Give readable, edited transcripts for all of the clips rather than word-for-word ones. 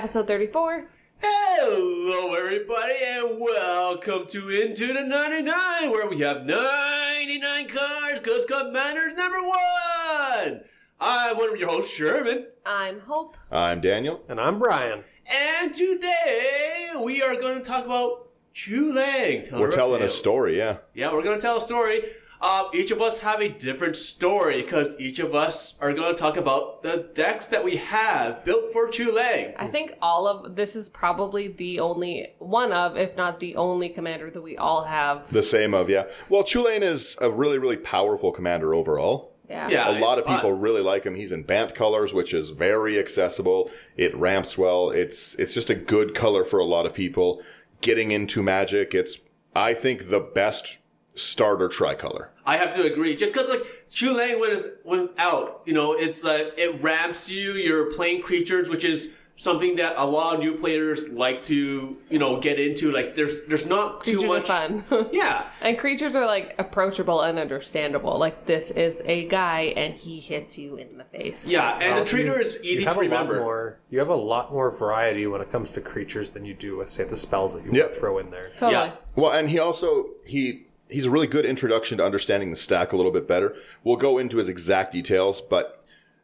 episode 34. Hello, everybody, and welcome to Into the 99, where we have 99 cards, because Commander's number 1. I'm one of your hosts, Sherman. I'm Hope. I'm Daniel. And I'm Brian. And today, we are going to talk about Chulane. We're telling a story, yeah. Yeah, we're going to tell a story. Each of us have a different story, because each of us are going to talk about the decks that we have built for Chulane. I think all of this is probably the only one of, if not the only commander that we all have. The same of, yeah. Well, Chulane is a really, really powerful commander overall. Yeah, a lot of people really like him. He's in Bant colors, which is very accessible. It ramps well. It's just a good color for a lot of people. Getting into Magic, it's, I think, the best starter tricolor. I have to agree. Just because, like, Chulane, when it's out, you know, it's like, it ramps you, you're playing creatures, which is something that a lot of new players like to, you know, get into. Like, there's not creatures too much. Are fun. Yeah. And creatures are, like, approachable and understandable. Like, this is a guy, and he hits you in the face. Yeah, and the trainer is easy to remember. You have a lot more variety when it comes to creatures than you do with, say, the spells that you want to throw in there. Totally. Yeah. Well, and he's a really good introduction to understanding the stack a little bit better. We'll go into his exact details, but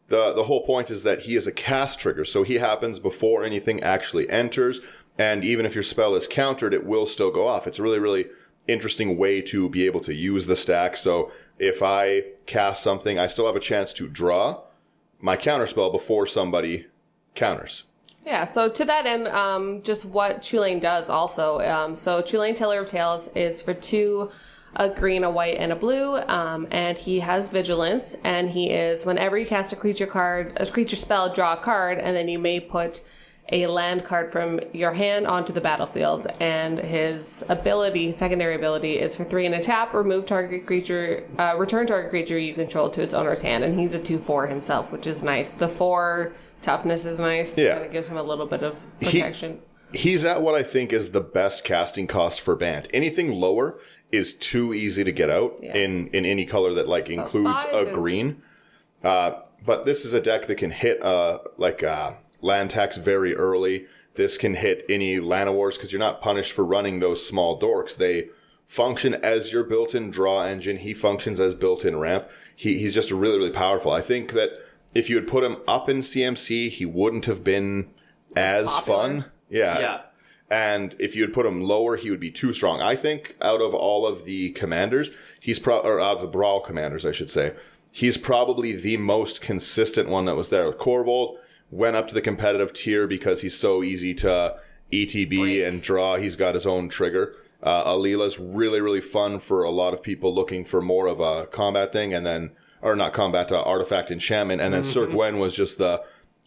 the whole point is that he is a cast trigger, so he happens before anything actually enters, and even if your spell is countered, it will still go off. It's a really, really interesting way to be able to use the stack. So if I cast something, I still have a chance to draw my counterspell before somebody counters. Yeah, so to that end, just what Chulane does also. So Chulane Teller of Tales is for 2, a green, a white, and a blue, and he has Vigilance, and he is, whenever you cast a creature spell, draw a card, and then you may put a land card from your hand onto the battlefield, and his secondary ability, is for 3 and a tap, return target creature you control to its owner's hand, and he's a 2/4 himself, which is nice. The 4 toughness is nice. Yeah. Kind of gives him a little bit of protection. He's at what I think is the best casting cost for Bant. Anything lower is too easy to get out in any color that like includes a green. But this is a deck that can hit land tax very early. This can hit any Llanowars because you're not punished for running those small dorks. They function as your built-in draw engine. He functions as built-in ramp. He's just really, really powerful. I think that if you had put him up in CMC, he wouldn't have been as fun. Yeah. And if you had put him lower, he would be too strong. I think out of all of the commanders, or out of the Brawl commanders, I should say, he's probably the most consistent one that was there. Corvold went up to the competitive tier because he's so easy to ETB and draw. He's got his own trigger. Alila's really, really fun for a lot of people looking for more of a combat thing, and then, or not combat, artifact enchantment. And then Sir Gwen was just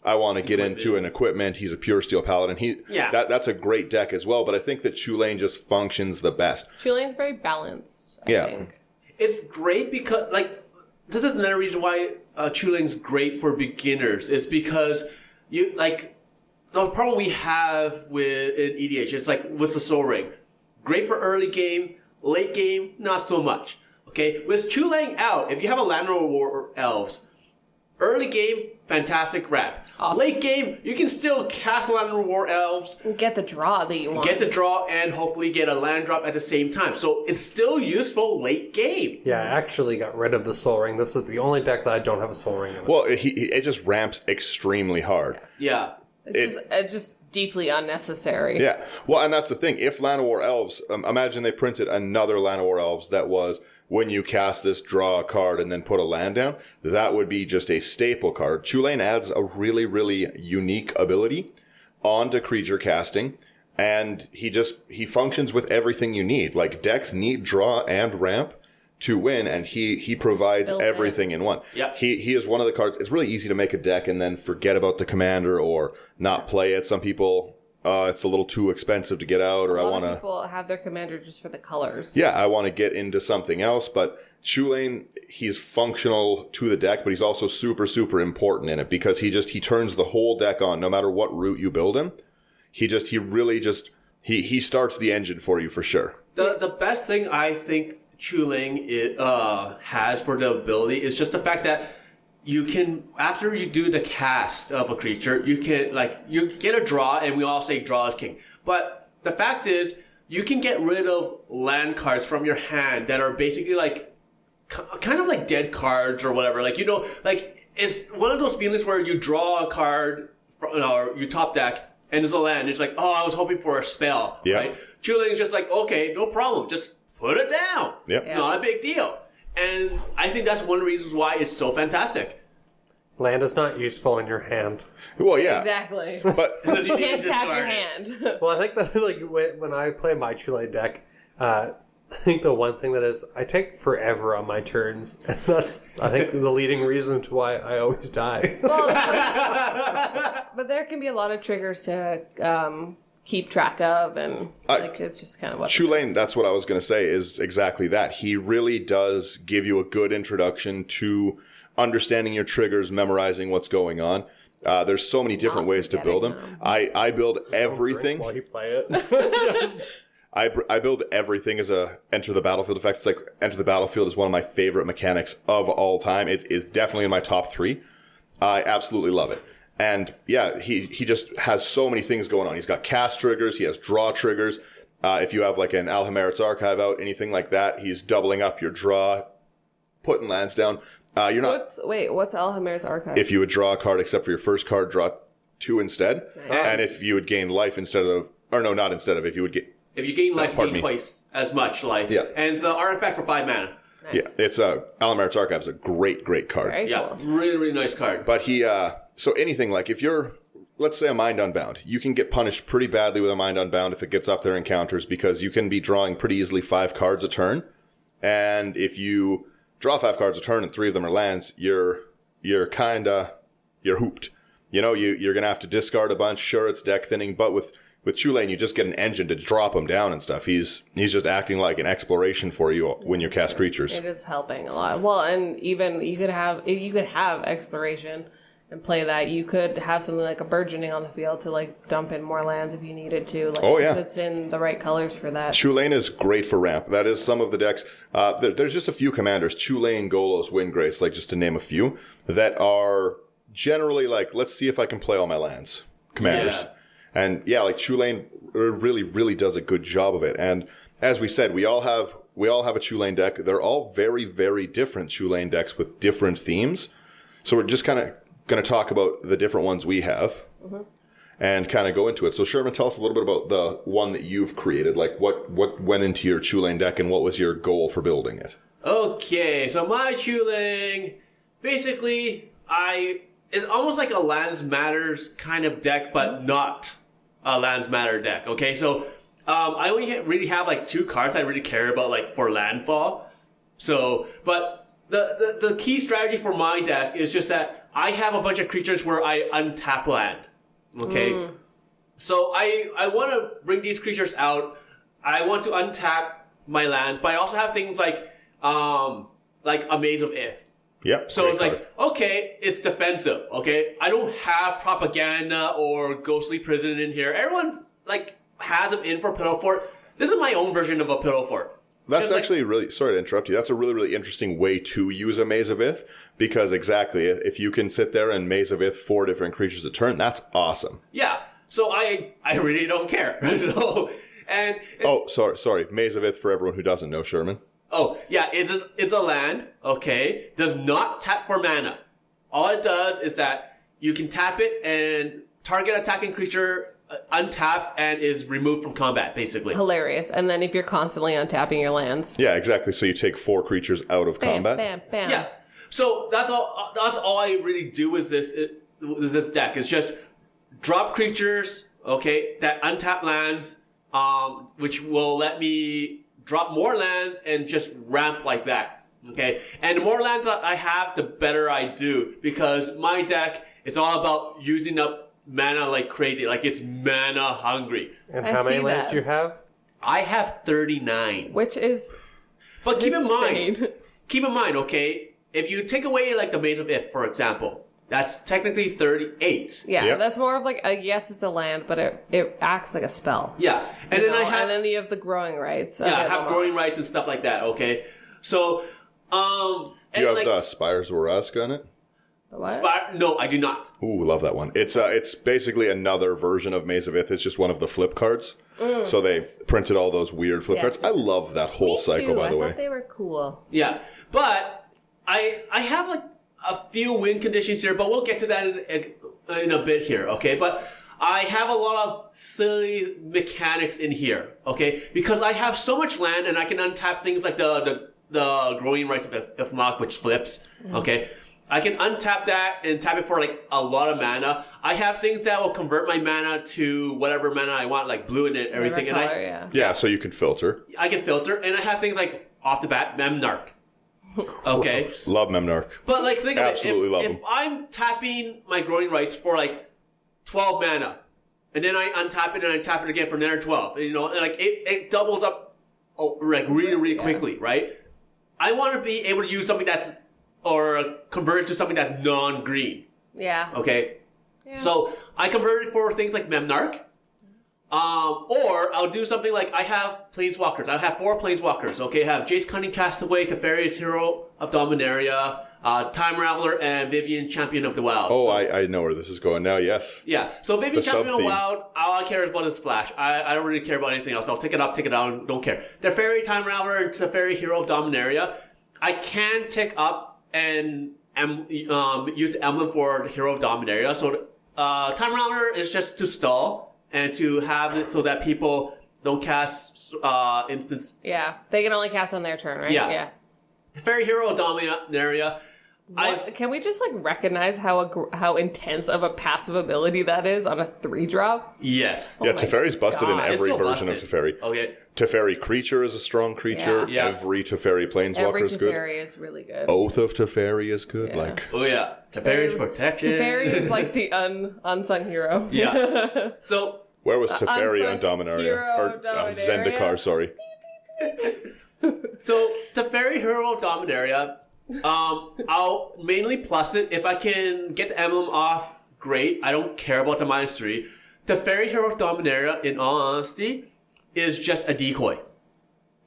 I want to get into an equipment. He's a pure steel paladin. That's a great deck as well, but I think that Chulane just functions the best. Chulane's very balanced, I think. It's great because, like, this is another reason why Chulane's great for beginners. It's because you, like, the problem we have with in EDH, it's like with the Soul Ring. Great for early game, late game, not so much. Okay? With Chulane out, if you have a Llanowar or Elves, early game, fantastic wrap. Awesome. Late game, you can still cast Llanowar War Elves. Get the draw that you want. Get the draw and hopefully get a land drop at the same time. So it's still useful late game. Yeah, I actually got rid of the Soul Ring. This is the only deck that I don't have a Soul Ring in it. Well, it just ramps extremely hard. Yeah. It's just deeply unnecessary. Yeah. Well, and that's the thing. If Llanowar Elves, imagine they printed another Llanowar Elves that was, when you cast this, draw a card and then put a land down, that would be just a staple card. Chulane adds a really, really unique ability onto creature casting, and he functions with everything you need. Like, decks need draw and ramp to win, and he provides everything in one. Yep. He is one of the cards. It's really easy to make a deck and then forget about the commander or not play it. Some people, it's a little too expensive to get out, or I want to... A lot of people have their commander just for the colors. Yeah, I want to get into something else, but Chulane, he's functional to the deck, but he's also super, super important in it because he turns the whole deck on, no matter what route you build him. He starts the engine for you for sure. The best thing I think Chulane has for the ability is just the fact that you can, after you do the cast of a creature, you can, like, you get a draw, and we all say draw is king. But the fact is, you can get rid of land cards from your hand that are basically like, kind of like dead cards or whatever. Like, you know, like, it's one of those feelings where you draw a card from, or you top deck, and there's a land. It's like, oh, I was hoping for a spell, right? Chulane's just like, okay, no problem. Just put it down. Not a big deal. And I think that's one of the reasons why it's so fantastic. Land is not useful in your hand. Well, yeah. Exactly. But you can't tap your hand. Well, I think that like when I play my Chulane deck, I think the one thing that is I take forever on my turns, and that's I think the leading reason to why I always die. Well, but there can be a lot of triggers to keep track of, and like it's just kind of what Chulane, that's what I was going to say, is exactly that. He really does give you a good introduction to understanding your triggers, memorizing what's going on. There's so many different ways to build them. I build everything while you play it. I build everything as a enter the battlefield effect. It's like enter the battlefield is one of my favorite mechanics of all time. It is definitely in my top 3. I absolutely love it. And yeah, he just has so many things going on. He's got cast triggers. He has draw triggers. If you have like an Alhamerit's Archive out, anything like that, he's doubling up your draw, putting lands down. You're not. What's Alhamerit's Archive? If you would draw a card except for your first card, draw 2 instead. Nice. And if you would gain life instead of, or no, not instead of, if you would get. If you gain life, you gain twice as much life. Yeah. And it's an artifact for 5 mana. Nice. Yeah, it's Alhamerit's Archive is a great card. Very cool. Really, really nice card. But he, so anything like if you're, let's say a Mind Unbound, you can get punished pretty badly with a Mind Unbound if it gets up there in counters because you can be drawing pretty easily 5 cards a turn. And if you draw 5 cards a turn and 3 of them are lands, you're hooped. You know, you're going to have to discard a bunch. Sure, it's deck thinning, but with Chulane, you just get an engine to drop them down and stuff. He's just acting like an exploration for you when you cast creatures. It is helping a lot. Well, and even you could have exploration and play that. You could have something like a burgeoning on the field to like dump in more lands if you needed to. Like, it's in the right colors for that. Chulane is great for ramp. That is some of the decks. There's just a few commanders, Chulane, Golos, Windgrace, like just to name a few, that are generally like, let's see if I can play all my lands commanders. Yeah. And yeah, like Chulane really, really does a good job of it. And as we said, we all have a Chulane deck. They're all very, very different Chulane decks with different themes. So we're just kind of going to talk about the different ones we have and kind of go into it. So Sherman, tell us a little bit about the one that you've created. Like what went into your Chulane deck and what was your goal for building it? Okay, so my Chulane, basically, it's almost like a Lands Matters kind of deck, but not a Lands Matter deck. Okay, so I only really have like 2 cards I really care about, like for landfall. So, but the key strategy for my deck is just that I have a bunch of creatures where I untap land. Okay, so I want to bring these creatures out. I want to untap my lands, but I also have things like a Maze of Ith. Yep. So it's card. Like, okay, it's defensive, okay? I don't have Propaganda or Ghostly Prison in here. Everyone's, like, has them in for Pillow Fort. This is my own version of a Pillow Fort. That's actually really, sorry to interrupt you, that's a really, really interesting way to use a Maze of Ith, because exactly, if you can sit there and Maze of Ith 4 different creatures a turn, that's awesome. Yeah. So I really don't care. Sorry. Maze of Ith for everyone who doesn't know, Sherman. Oh, yeah, it's a land, okay? Does not tap for mana. All it does is that you can tap it and target attacking creature untaps and is removed from combat, basically. Hilarious. And then if you're constantly untapping your lands. Yeah, exactly. So you take 4 creatures out of combat. Bam, bam. Yeah. So that's all I really do with this deck. It's just drop creatures, okay, that untap lands, which will let me drop more lands and just ramp like that, okay? And the more lands I have, the better I do, because my deck is all about using up mana like crazy, like it's mana hungry. And how many lands do you have? I have 39. Which is But keep in mind, okay, if you take away like the Maze of Ith, for example, that's technically 38. Yeah, yep. That's more of like yes, it's a land, but it acts like a spell. Yeah, and then you have the growing rights. Yeah, I have growing rights and stuff like that. Okay, so do you have the Spires of Uraska on it? What? No, I do not. Ooh, love that one. It's basically another version of Maze of Ith. It's just one of the flip cards. So they printed all those weird flip cards. I love that whole cycle, by the way. I thought they were cool. Yeah, but I have like a few win conditions here, but we'll get to that in a bit here, okay? But I have a lot of silly mechanics in here, okay? Because I have so much land and I can untap things like the Growing Rites of Mach, which flips, okay? I can untap that and tap it for like a lot of mana. I have things that will convert my mana to whatever mana I want, like blue and everything. Yeah, so you can filter. I can filter, and I have things like off the bat, Memnarch. Okay. Love Memnarch. But like think Absolutely of love it. them. If I'm tapping my Growing Rites for like 12 mana, and then I untap it and I tap it again for another 12, and, and like it doubles up like really quickly, right? I want to be able to use something that's or convert it to something that's non-green. Yeah. Okay. Yeah. So I convert it for things like Memnarch. Or I'll do something like I have Planeswalkers. I have 4 Planeswalkers. Okay, I have Jace Cunning Castaway, Teferi's Hero of Dominaria, Time Raveler, and Vivian Champion of the Wild. Oh, I know where this is going now, yes. Yeah, so Vivian The Champion of the sub-theme. Wild, all I care about is Flash. I don't really care about anything else. I'll take it up, take it down, don't care. Teferi, Time Raveler, and Teferi Hero of Dominaria. I can tick up and use the emblem for the Hero of Dominaria. So Time Raveler is just to stall and to have it so that people don't cast instants. Yeah, they can only cast on their turn, right? Yeah. Teferi Hero of Dominaria. Can we just like recognize how intense of a passive ability that is on a 3-drop? Yes. Yeah, my Teferi's busted in God. every It's still version busted. of Teferi. Okay. Teferi Creature is a strong creature. Yeah. Every Teferi Planeswalker Every is good. Teferi is really good. Oath of Teferi is good. Yeah. Like, Oh yeah. Teferi's protection. Teferi is like the unsung hero. Yeah. So where was Teferi on unsung Dominaria? hero Or of Dominaria. Zendikar, sorry. Teferi Hero of Dominaria, I'll mainly plus it. If I can get the emblem off, great. I don't care about the -3. Teferi Hero of Dominaria, in all honesty, is just a decoy.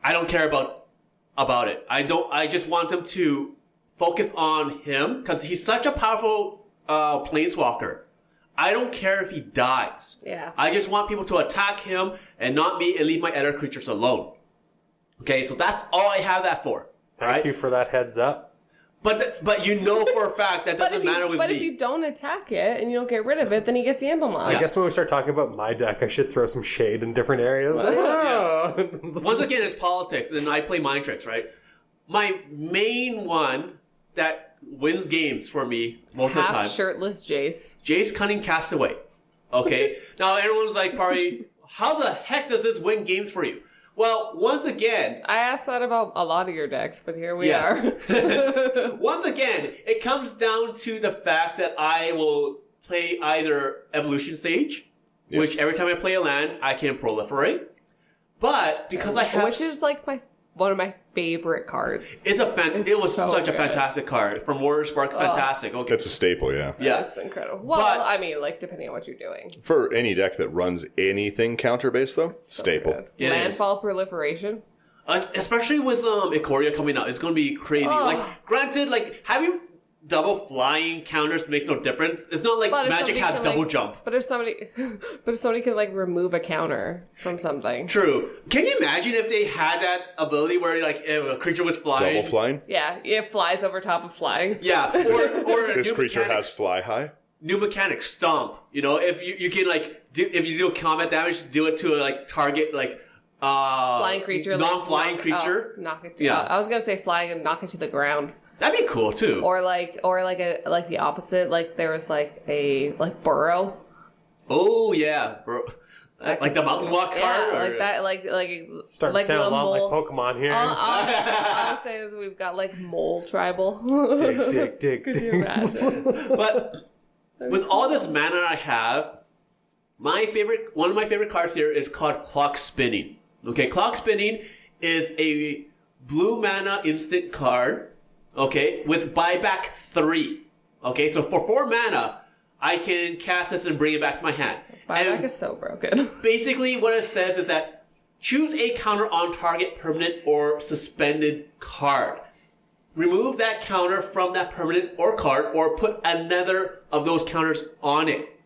I don't care about it. I just want them to focus on him because he's such a powerful planeswalker. I don't care if he dies. Yeah. I just want people to attack him and not me and leave my other creatures alone. Okay, so that's all I have that for. Thank you for that heads up. But you know for a fact that doesn't matter with me. But if you don't attack it and you don't get rid of it, then he gets the emblem on. I guess when we start talking about my deck, I should throw some shade in different areas. Once again, it's politics, and I play mind tricks, right? My main one that wins games for me most of the time, Half shirtless Jace. Jace Cunning Castaway. Okay? Now, everyone's like, probably, how the heck does this win games for you? Well, once again... I asked that about a lot of your decks, but here we Yes. are. Once again, it comes down to the fact that I will play either Evolution Sage, which every time I play a land, I can proliferate. But because I have... Which is like one of my favorite cards. It was so such a good. fantastic card. From Warrior Spark, fantastic. Okay. It's a staple, yeah. Yeah. That's incredible. Well, But- I mean, like, depending on what you're doing. For any deck that runs anything counter-based, though, So staple. good. It is. Landfall proliferation. Especially with Ikoria coming out. It's going to be crazy. Oh. Like, granted, like, having double flying counters makes no difference. It's not like But if Magic somebody has can, double like- jump. But if somebody can like remove a counter from something. True. Can you imagine if they had that ability where like if a creature was flying? Double flying? Yeah, it flies over top of flying. Yeah. Or This new creature mechanic- has fly high? new mechanic, stomp. You know, if you can like if you do combat damage, do it to like target like Flying creature, non-flying like, creature. knock it. Yeah. I was gonna say flying and knock it to the ground, That'd be cool too. or like the opposite. Like there was like a burrow. Oh yeah, bro. Like the mountain walk card. Yeah, or- like that. Like Starting like to sound a lot like mole. Pokemon here. All I'm saying is we've got like mole tribal. dig. Could you imagine? But with all this mana I have, one of my favorite cards here is called Clock Spinning. Okay, Clock Spinning is a blue mana instant card. Okay, with buyback 3. Okay, so for 4 mana, I can cast this and bring it back to my hand. Buyback And is so broken. basically, what it says is that choose a counter on target permanent or suspended card. remove that counter from that permanent or card, or put another of those counters on it.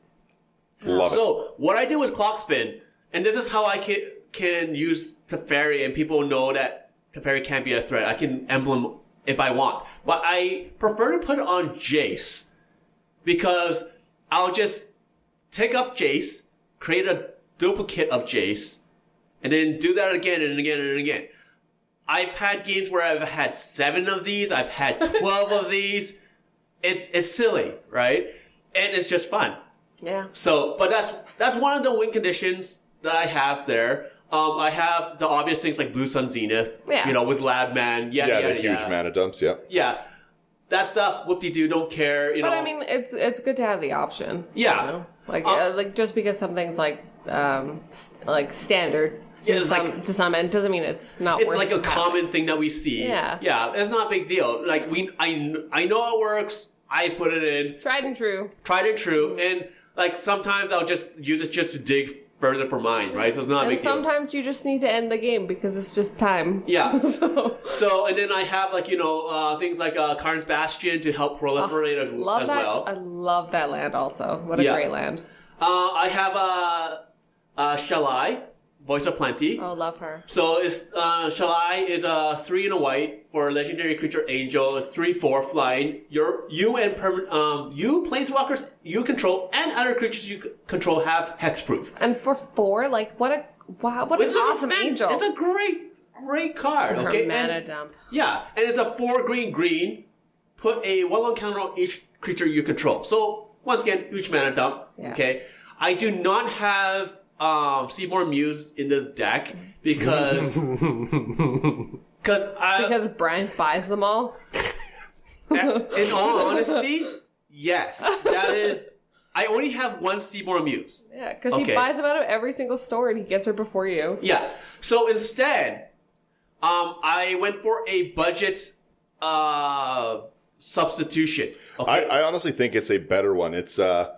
Love it. So what I do with Clock Spin, and this is how I can use Teferi, and people know that Teferi can't be a threat. I can emblem if I want. But I prefer to put it on Jace, because I'll just take up Jace, create a duplicate of Jace, and then do that again and again and again. I've had games where I've had 7 of these. I've had 12 of these. It's silly, right? And it's just fun. Yeah. So, but that's one of the win conditions that I have there. I have the obvious things like Blue Sun Zenith. Yeah. You know, with Ladman. The huge mana dumps. Yeah. Yeah. That stuff, whoop-de-doo, don't care. You know. But I mean, it's good to have the option. Yeah. You know? Like just because something's like standard Yeah, to some end doesn't mean it's not. It's worth like a having. common thing that we see. Yeah. Yeah, it's not a big deal. Like I know it works. I put it in. Tried and true. Tried and true. And like sometimes I'll just use it just to dig further for mine, right? So it's not a And big deal. sometimes you just need to end the game because it's just time. Yeah. So and then I have things like Karn's Bastion to help proliferate as love that. well. I love that land also. What a great land. I have Shalai, Voice of Plenty. Oh, love her. So it's Shalai is a 3 and a white for a legendary creature angel. It's 3/4 flying. You planeswalkers you control and other creatures you control have hexproof. And for 4, like what an awesome angel. It's a great card. Her Okay, mana dump. Yeah, and it's a 4 green. Put a 1/1 counter on each creature you control. So once again, huge mana dump. Yeah. Okay, I do not have Seymour Muse in this deck because Brian buys them all. in all honesty, yes, that is. I only have one Seymour Muse. Yeah, because he buys them out of every single store and he gets her before you. Yeah. So instead, I went for a budget substitution. Okay. I honestly think it's a better one. It's a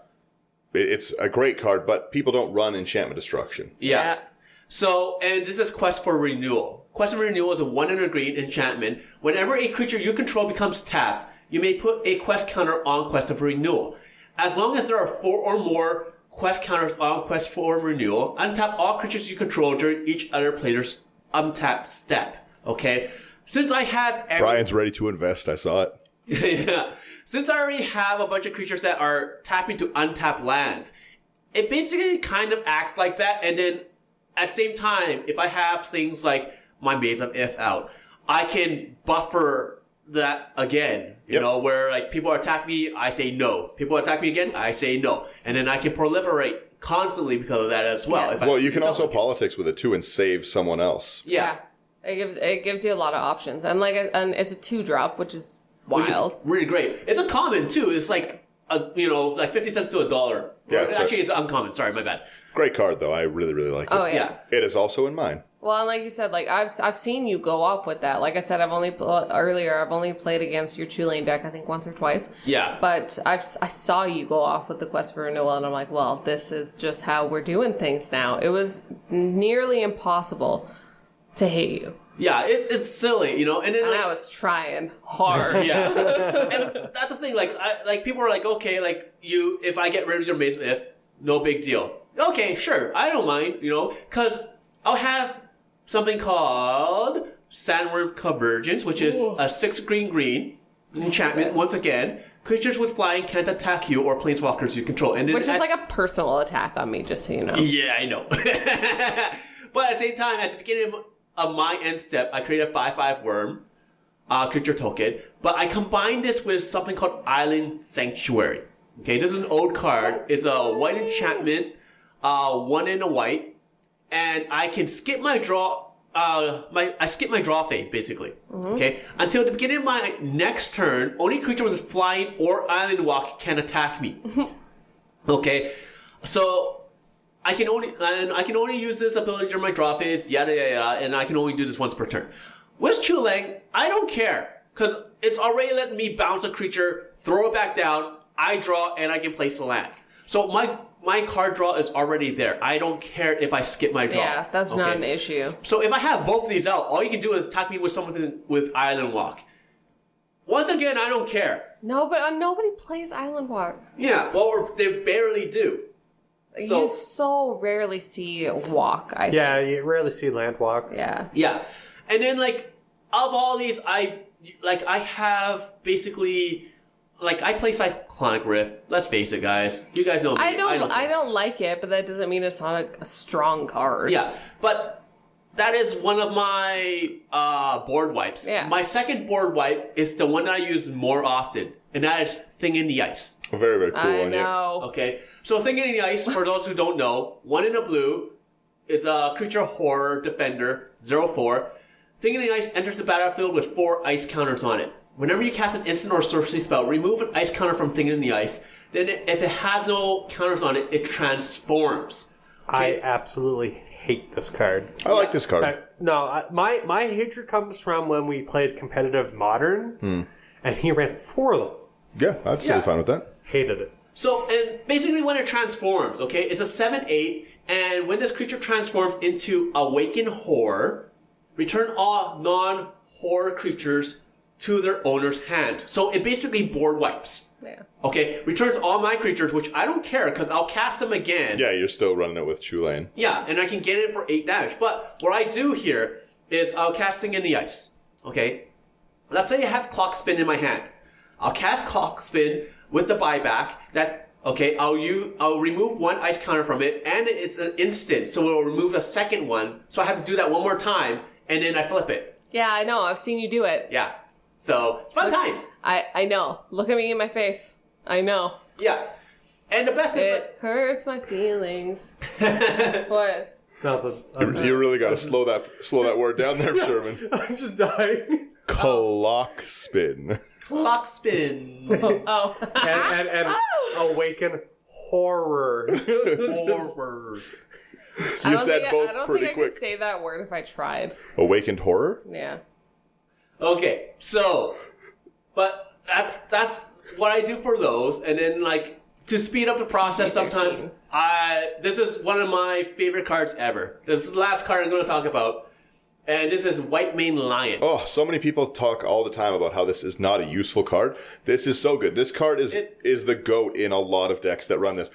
great card, but people don't run enchantment destruction. Yeah. So, and this is Quest for Renewal. Quest for Renewal is a 1 green enchantment. Whenever a creature you control becomes tapped, you may put a quest counter on Quest of Renewal. As long as there are 4 or more quest counters on Quest for Renewal, untap all creatures you control during each other player's untapped step. Okay? Since I have Brian's ready to invest, I saw it. Yeah. Since I already have a bunch of creatures that are tapping to untap lands, it basically kind of acts like that. And then at the same time, if I have things like my Maze of Ith out, I can buffer that again. You know, where like people attack me, I say no. People attack me again, I say no. And then I can proliferate constantly because of that as well. Yeah. Well, you can also politics with it too and save someone else. Yeah. It gives you a lot of options. And it's a 2-drop, which is wild. Which is really great. It's uncommon too. It's like like 50 cents to $1. Yeah, actually, it's uncommon. Sorry, my bad. Great card though. I really, really like it. Oh yeah. It is also in mine. Well, and like you said, like I've seen you go off with that. Like I said, I've only played against your Chulane deck, I think once or twice. Yeah. But I saw you go off with the Quest for Renewal, and I'm like, well, this is just how we're doing things now. It was nearly impossible to hate you. Yeah, it's silly, you know, and then I was trying hard. Yeah, and that's the thing. Like people are like, okay, like if I get rid of your Maze of Ith, no big deal. Okay, sure, I don't mind, you know, because I'll have something called Sandworm Convergence, which is a 6 green enchantment. Once again, creatures with flying can't attack you or planeswalkers you control, and then which is like a personal attack on me, just so you know. Yeah, I know. But at the same time, at the beginning of my end step, I create a 5/5 worm creature token, but I combine this with something called Island Sanctuary. Okay, this is an old card. It's a white enchantment, 1 and a white, and I can skip my draw. I skip my draw phase basically. Okay, until the beginning of my next turn, only creature with flying or island walk can attack me. Okay, so. I can only use this ability during my draw phase, yada yada yada, and I can only do this once per turn. With Chulane, I don't care, because it's already letting me bounce a creature, throw it back down, I draw, and I can place a land. So my card draw is already there. I don't care if I skip my draw. Yeah, that's not an issue. So if I have both of these out, all you can do is attack me with something with Island Walk. once again, I don't care. No, but nobody plays Island Walk. Yeah, well, they barely do. So, You so rarely see walk. Yeah, you rarely see land walks. Yeah. yeah. And then, like, of all these, I have basically... Like, I play Cyclonic Rift. Let's face it, guys. You guys know me. I don't like it, but that doesn't mean it's not a strong card. Yeah, but that is one of my board wipes. Yeah. My second board wipe is the one that I use more often, and that is Thing in the Ice. Very, very cool I one. know. Okay, so Thing in the Ice, for those who don't know, 1 in a blue, is a creature horror defender, 0/4. Thing in the Ice enters the battlefield with 4 ice counters on it. Whenever you cast an instant or sorcery spell, remove an ice counter from Thing in the Ice. Then if it has no counters on it, it transforms. I absolutely hate this card. I like this card. My hatred comes from when we played competitive Modern, and he ran 4 of them. Yeah, I'd still be fine with that. Hated it. So, and basically when it transforms, okay, it's a 7/8, and when this creature transforms into Awakened Horror, return all non-horror creatures to their owner's hand. So it basically board wipes. Yeah. Okay, returns all my creatures, which I don't care because I'll cast them again. Yeah, you're still running it with Chulane. Yeah, and I can get it for 8 damage. But what I do here is I'll cast Thing in the Ice. Okay? Let's say I have Clock Spin in my hand. I'll cast Clock Spin with the buyback. I'll remove 1 ice counter from it, and it's an instant, so it'll remove a second one. So I have to do that one more time, and then I flip it. Yeah, I know. I've seen you do it. Yeah. So, fun times. I know. Look at me in my face. I know. Yeah. And the best is... It hurts my feelings. What? Nothing. You really got to slow that word down there, Sherman. I'm just dying. Clock spin. Clock Spin. Oh. and Awaken Horror. Horror. You said both I don't pretty think I quick. could say that word if I tried. Awakened horror? Yeah. Okay, so, but that's what I do for those, and then like to speed up the process. Sometimes this is one of my favorite cards ever. This is the last card I'm going to talk about, and this is White Mane Lion. Oh, so many people talk all the time about how this is not a useful card. This is so good. This card is the GOAT in a lot of decks that run this.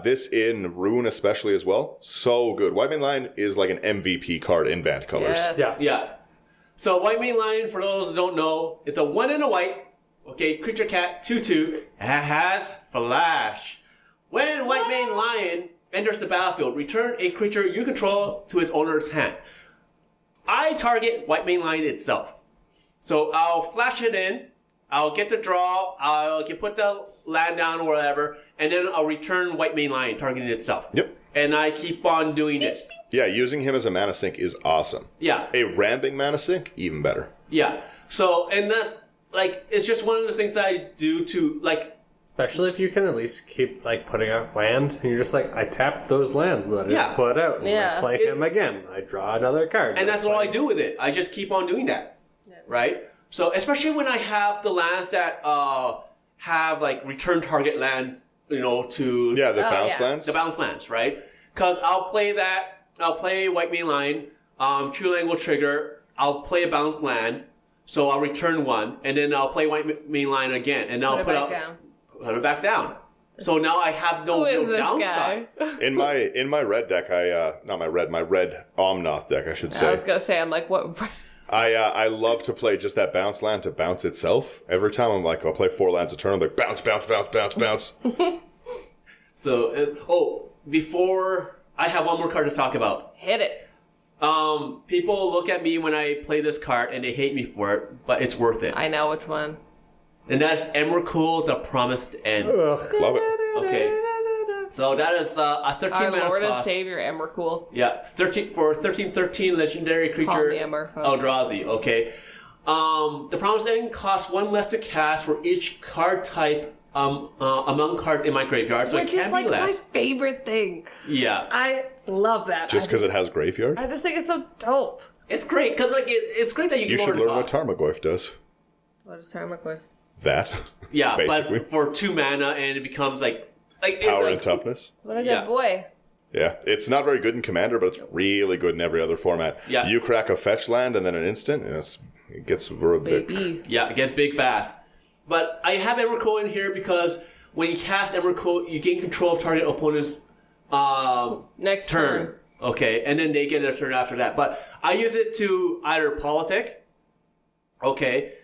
This in Rune especially as well. So good. White Mane Lion is like an MVP card in Bant colors. Yes. Yeah. So White Mane Lion, for those who don't know, it's a 1 and a white. Okay, creature cat 2/2. It has flash. When White Mane Lion enters the battlefield, return a creature you control to its owner's hand. I target White Mane Lion itself. So I'll flash it in, I'll get the draw, I'll put the land down or whatever, and then I'll return White Mane Lion targeting itself. Yep. And I keep on doing this. Yeah, using him as a mana sink is awesome. Yeah. A ramping mana sink, even better. Yeah. So, and that's, like, it's just one of the things that I do to, like... Especially if you can at least keep, like, putting out land. And you're just like, I tapped those lands that I just put out. And I play him again. I draw another card. And that's all I do with it. I just keep on doing that. Yeah. Right? So, especially when I have the lands that have, like, return target land, you know, to... Yeah, the bounce lands. The bounce lands, right? Because I'll play that. I'll play White Mane Lion. Chulane will trigger. I'll play a bounce land. So I'll return 1. And then I'll play White Mane Lion again. And I'll put it back down. So now I have no downside. In my red deck, my red Omnoth deck, I should say. I was gonna say, I'm like, what? I love to play just that bounce land to bounce itself. Every time I'm like, I'll play 4 lands a turn. I'm like, bounce, bounce, bounce, bounce, bounce. So, before I have one more card to talk about. Hit it. People look at me when I play this card and they hate me for it, but it's worth it. I know which one. And that's Emrakul, the Promised End. Love it. Okay. So that is a 13 Our mana Lord cost. and Savior Emrakul. Yeah, 13 legendary Call me creature Emrakul. Eldrazi. Okay. The Promised End costs 1 less to cast for each card type among cards in my graveyard, so Which it can is like be less. my favorite thing. Yeah, I love that. Just because it has graveyard? I just think it's so dope. it's great because like it's great that you You can should lower learn the what cost. Tarmogoyf does. What is Tarmogoyf? That. Yeah, basically. but for 2 mana and it becomes like it's Power like, and toughness. What a good Yeah. boy. Yeah, it's not very good in Commander, but it's really good in every other format. Yeah. You crack a fetch land and then an instant, and It gets real big. Baby. Yeah, it gets big fast. But I have Emrakul in here because when you cast Emrakul, you gain control of target opponent's Next turn. Okay, and then they get a turn after that. But I use it to either politic. Okay.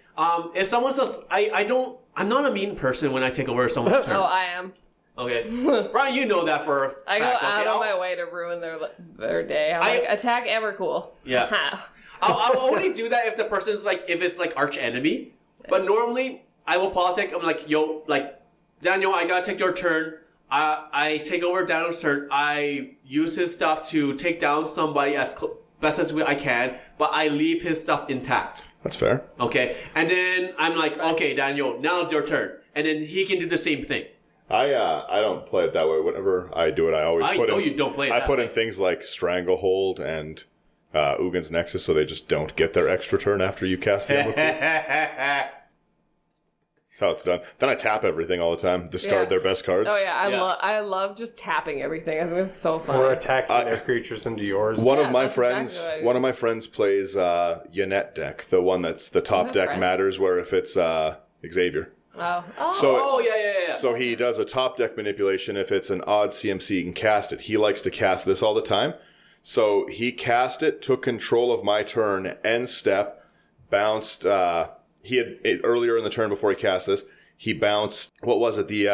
If someone says I'm not a mean person when I take over someone's turn. Oh, I am. Okay. Brian, you know that for a fact. I go out okay? of my way to ruin their day. I'm like, attack Evercool. Yeah. I'll only do that if the person's like, if it's like arch enemy. But normally, I will politic. I'm like, yo, like, Daniel, I gotta take your turn. I take over Daniel's turn. I use his stuff to take down somebody as best as I can, but I leave his stuff intact. That's fair. Okay. And then I'm like, okay, Daniel, now it's your turn. And then he can do the same thing. I don't play it that way. Whenever I do it, I always put in... you don't play it I put in things like Stranglehold and Ugin's Nexus, so they just don't get their extra turn after you cast the Emrakul. That's how it's done. Then I tap everything all the time, discard their best cards. Oh yeah, I love just tapping everything. I think it's so fun. Or attacking their creatures into yours. One of Yeah, my that's friends, exactly what I do. one of my friends plays Yannette deck, the one that's the top have deck friends. matters, where if it's Xavier. Oh. So yeah. So he does a top deck manipulation. If it's an odd CMC, he can cast it. He likes to cast this all the time. So he cast it, took control of my turn, end step, bounced. He had earlier in the turn before he cast this, he bounced, what was it, the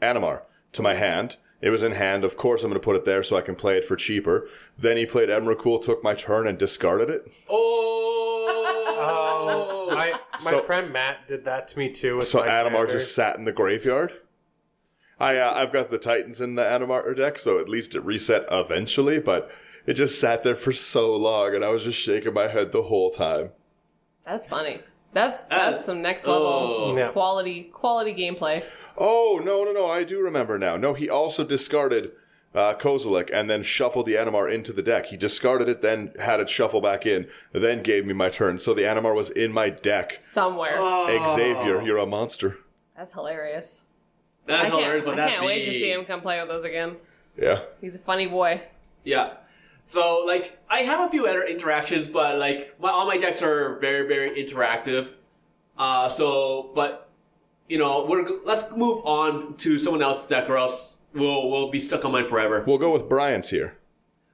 Animar to my hand. It was in hand. Of course, I'm going to put it there so I can play it for cheaper. Then he played Emrakul, took my turn, and discarded it. Oh! My friend Matt did that to me too. With So my Animar commander. just sat in the graveyard. I've got the Titans in the Animar deck, so at least it reset eventually, but it just sat there for so long, and I was just shaking my head the whole time. That's funny. That's some next level Yeah. quality gameplay. Oh, no, I do remember now. No, he also discarded Kozilek and then shuffled the Animar into the deck. He discarded it, then had it shuffle back in, then gave me my turn. So the Animar was in my deck. Somewhere. Xavier, you're a monster. That's hilarious. That's hilarious, but I that's can't wait to me. see him come play with us again. Yeah. He's a funny boy. Yeah. So, like, I have a few other interactions, but, like, all my decks are very, very interactive. But, you know, let's move on to someone else's deck, or else we'll be stuck on mine forever. We'll go with Brian's here.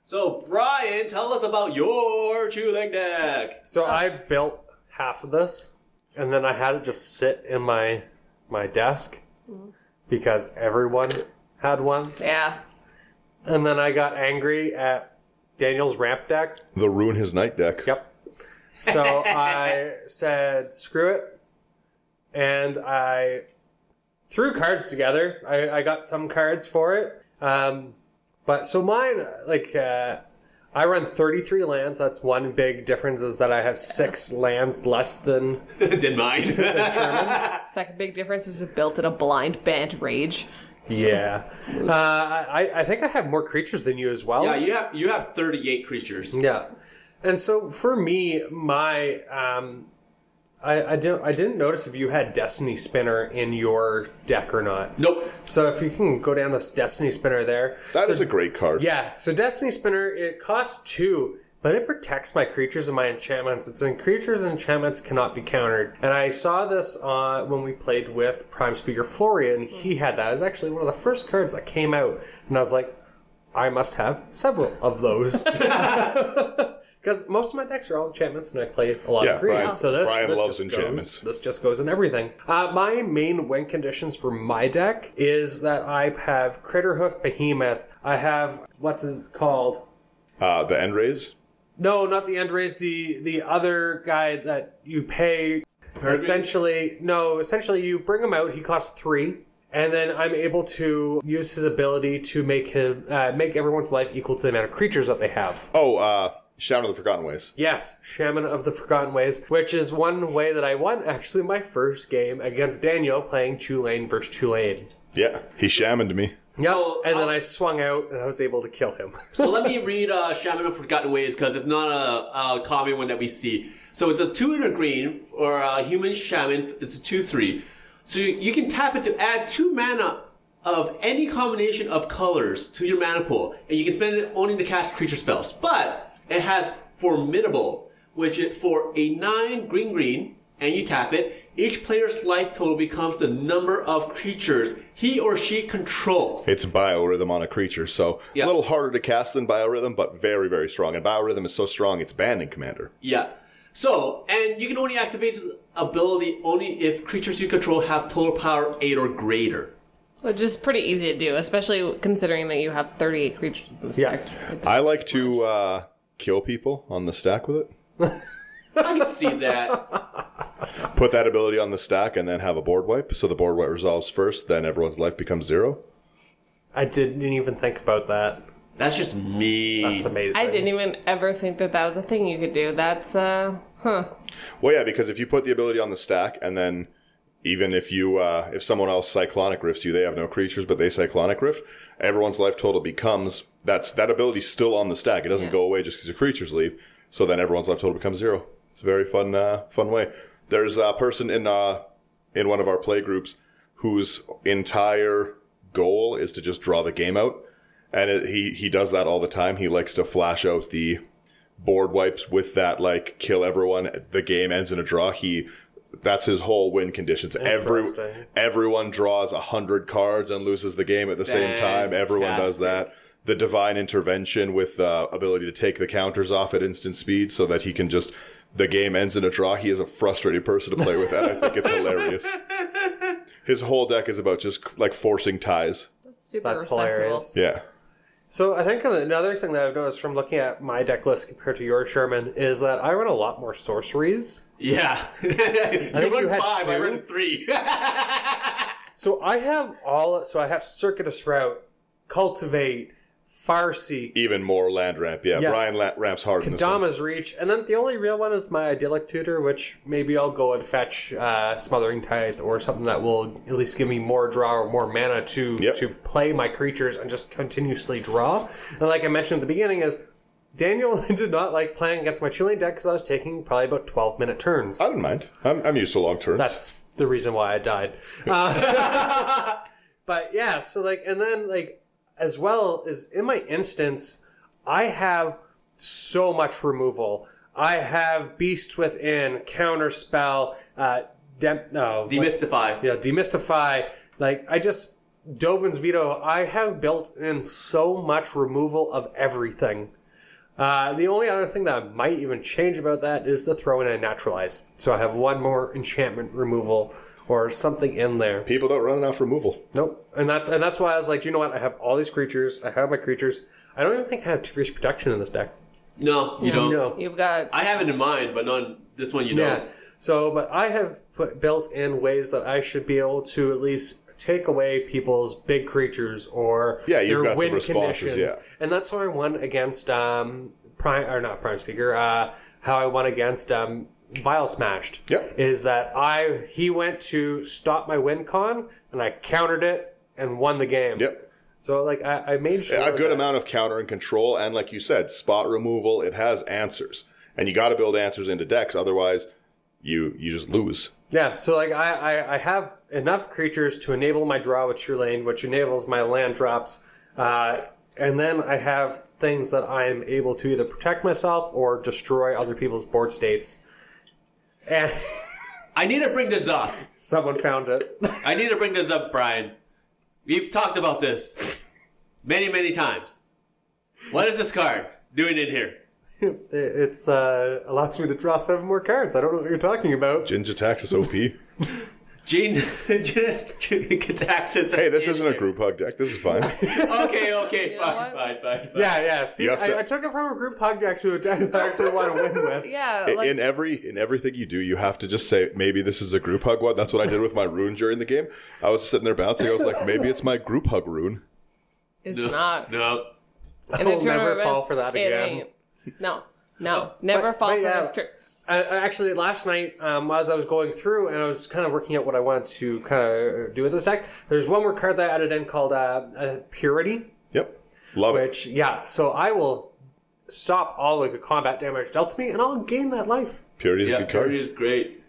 So, Brian, tell us about your Chulane deck. So I built half of this, and then I had it just sit in my desk because everyone had one. Yeah. And then I got angry at Daniel's ramp deck. The Ruin His Night deck. Yep. So I said, screw it. And I threw cards together. I got some cards for it. But so mine, I run 33 lands. That's one big difference, is that I have 6 lands less than Did mine. Sherman's. Second big difference is it built in a blind band rage. Yeah. I think I have more creatures than you as well. Yeah, you have 38 creatures. Yeah. And so for me, my I didn't notice if you had Destiny Spinner in your deck or not. Nope. So if you can go down to Destiny Spinner there. That is a great card. Yeah. So Destiny Spinner, it costs 2, but it protects my creatures and my enchantments. It's in creatures and enchantments cannot be countered. And I saw this when we played with Prime Speaker Florian. He had that. It was actually one of the first cards that came out. And I was like, I must have several of those. Because most of my decks are all enchantments, and I play a lot of green. Brian, So Brian this loves just enchantments. This just goes in everything. My main win conditions for my deck is that I have Critterhoof Behemoth. I have, what's it called? The Endrays. No, not the Endrays. The other guy that you pay. Essentially, you bring him out. He costs 3. And then I'm able to use his ability to make everyone's life equal to the amount of creatures that they have. Oh, Shaman of the Forgotten Ways. Yes, Shaman of the Forgotten Ways, which is one way that I won actually my first game against Daniel playing Chulane versus Chulane. Yeah, he shamaned me. Yep, So, and then I swung out and I was able to kill him. So let me read Shaman of Forgotten Ways, because it's not a common one that we see. So it's a 2 and a green, or a human shaman. It's a 2/3. So you can tap it to add 2 mana of any combination of colors to your mana pool, and you can spend it only to cast creature spells. But it has Formidable, which is for a 9 green, and you tap it, each player's life total becomes the number of creatures he or she controls. It's Biorhythm on a creature, so a little harder to cast than Biorhythm, but very, very strong. And Biorhythm is so strong, it's banned in Commander. Yeah. So, and you can only activate the ability only if creatures you control have total power 8 or greater. Which is pretty easy to do, especially considering that you have 38 creatures in the stack. I like to kill people on the stack with it. I can see that. Put that ability on the stack and then have a board wipe. So the board wipe resolves first, then everyone's life becomes 0. I didn't even think about that. That's just me. That's amazing. I didn't even ever think that was a thing you could do. That's, Well, yeah, because if you put the ability on the stack and then even if you if someone else Cyclonic Rifts you, they have no creatures, but they Cyclonic Rift, everyone's life total becomes, that ability's still on the stack. It doesn't go away just because your creatures leave. So then everyone's life total becomes 0. It's a very fun way. There's a person in one of our play groups whose entire goal is to just draw the game out. And he does that all the time. He likes to flash out the board wipes with that, like, kill everyone, the game ends in a draw. That's his whole win conditions. Everyone draws 100 cards and loses the game at the same time. Everyone does that. The Divine Intervention with the ability to take the counters off at instant speed so that he can just... The game ends in a draw. He is a frustrating person to play with, and I think it's hilarious. His whole deck is about just, like, forcing ties. That's hilarious. Yeah. So I think another thing that I've noticed from looking at my deck list compared to yours, Sherman, is that I run a lot more sorceries. Yeah. I think you had 5, two. I run 3. So I have Circuitous Route, Cultivate, Farseek. Even more land ramp. Yeah. Brian ramps hard in this one. Kadama's Reach. And then the only real one is my Idyllic Tutor, which maybe I'll go and fetch Smothering Tithe or something that will at least give me more draw or more mana to play my creatures and just continuously draw. And like I mentioned at the beginning is, Daniel did not like playing against my Chulane deck because I was taking probably about 12-minute turns. I don't mind. I'm used to long turns. That's the reason why I died. But yeah, so like, and then like, as well as in my instance, I have so much removal. I have Beast Within, Counterspell, Demystify. Demystify. Like, I just, Dovin's Veto, I have built in so much removal of everything. The only other thing that I might even change about that is to throw in a Naturalize. So I have one more enchantment removal or something in there. People don't run enough removal. Nope. And that's why I was like, you know what? I have all these creatures. I have my creatures. I don't even think I have Two-Face Protection in this deck. No, you don't. No. You've got... I have it in mind, but not this one you don't. Yeah. So, but I have built in ways that I should be able to at least take away people's big creatures or you've their got win some responses, conditions. yeah. And that's how I won against Prime Speaker. How I won against Vile Smashed. Yep. Is that he went to stop my win con and I countered it and won the game. Yep. So like I made sure a good amount of counter and control, and like you said, spot removal. It has answers, and you got to build answers into decks. Otherwise, you just lose. Yeah. So like I have enough creatures to enable my draw with Chulane, which enables my land drops. And then I have things that I'm able to either protect myself or destroy other people's board states. And I need to bring this up. Someone found it. I need to bring this up, Brian. We've talked about this many, many times. What is this card doing in here? It's allows me to draw 7 more cards. I don't know what you're talking about. Ginge attacks is OP. Gene Cataxis. Hey, this isn't a group hug deck. This is fine. Okay, fine. Yeah. See, I took it from a group hug deck to a deck that I actually want to win with. Yeah. In everything you do, you have to just say, maybe this is a group hug one. That's what I did with my rune during the game. I was sitting there bouncing. I was like, maybe it's my group hug rune. It's not. No. I will never fall for that again. No. Never fall for those tricks. Actually, last night, as I was going through and I was kind of working out what I wanted to kind of do with this deck, there's one more card that I added in called Purity. Yep. Love it. So I will stop all the combat damage dealt to me and I'll gain that life. Purity is a good card. Purity is great.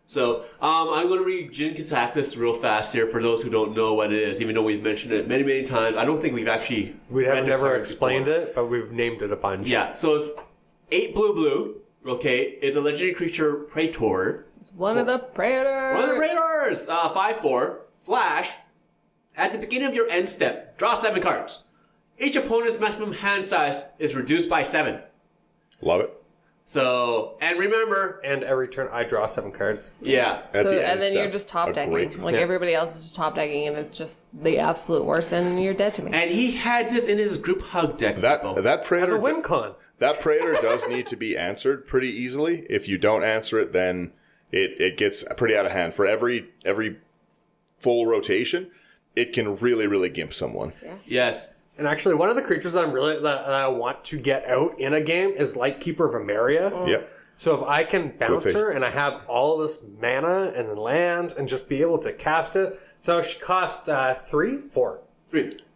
So, I'm going to read Jin Cataxis real fast here for those who don't know what it is, even though we've mentioned it many, many times. I don't think we've actually We have never explained it, but we've named it a bunch. Yeah, so it's 8 blue, okay, is a legendary creature Praetor. It's one of the Praetors. One of the Praetors! 5/4, flash. At the beginning of your end step, draw 7 cards. Each opponent's maximum hand size is reduced by 7. Love it. So, and remember... And every turn I draw 7 cards. Yeah. And then you're just top decking. Like everybody else is just top decking, and it's just the absolute worst, and you're dead to me. And he had this in his group hug deck. That Praetor... As a win con. That Praetor does need to be answered pretty easily. If you don't answer it, then it gets pretty out of hand. For every full rotation, it can really, really gimp someone. Yeah. Yes. And actually, one of the creatures that I want to get out in a game is Lightkeeper of Emeria. Yep. So if I can bounce her and I have all this mana and then land and just be able to cast it. So she costs 4.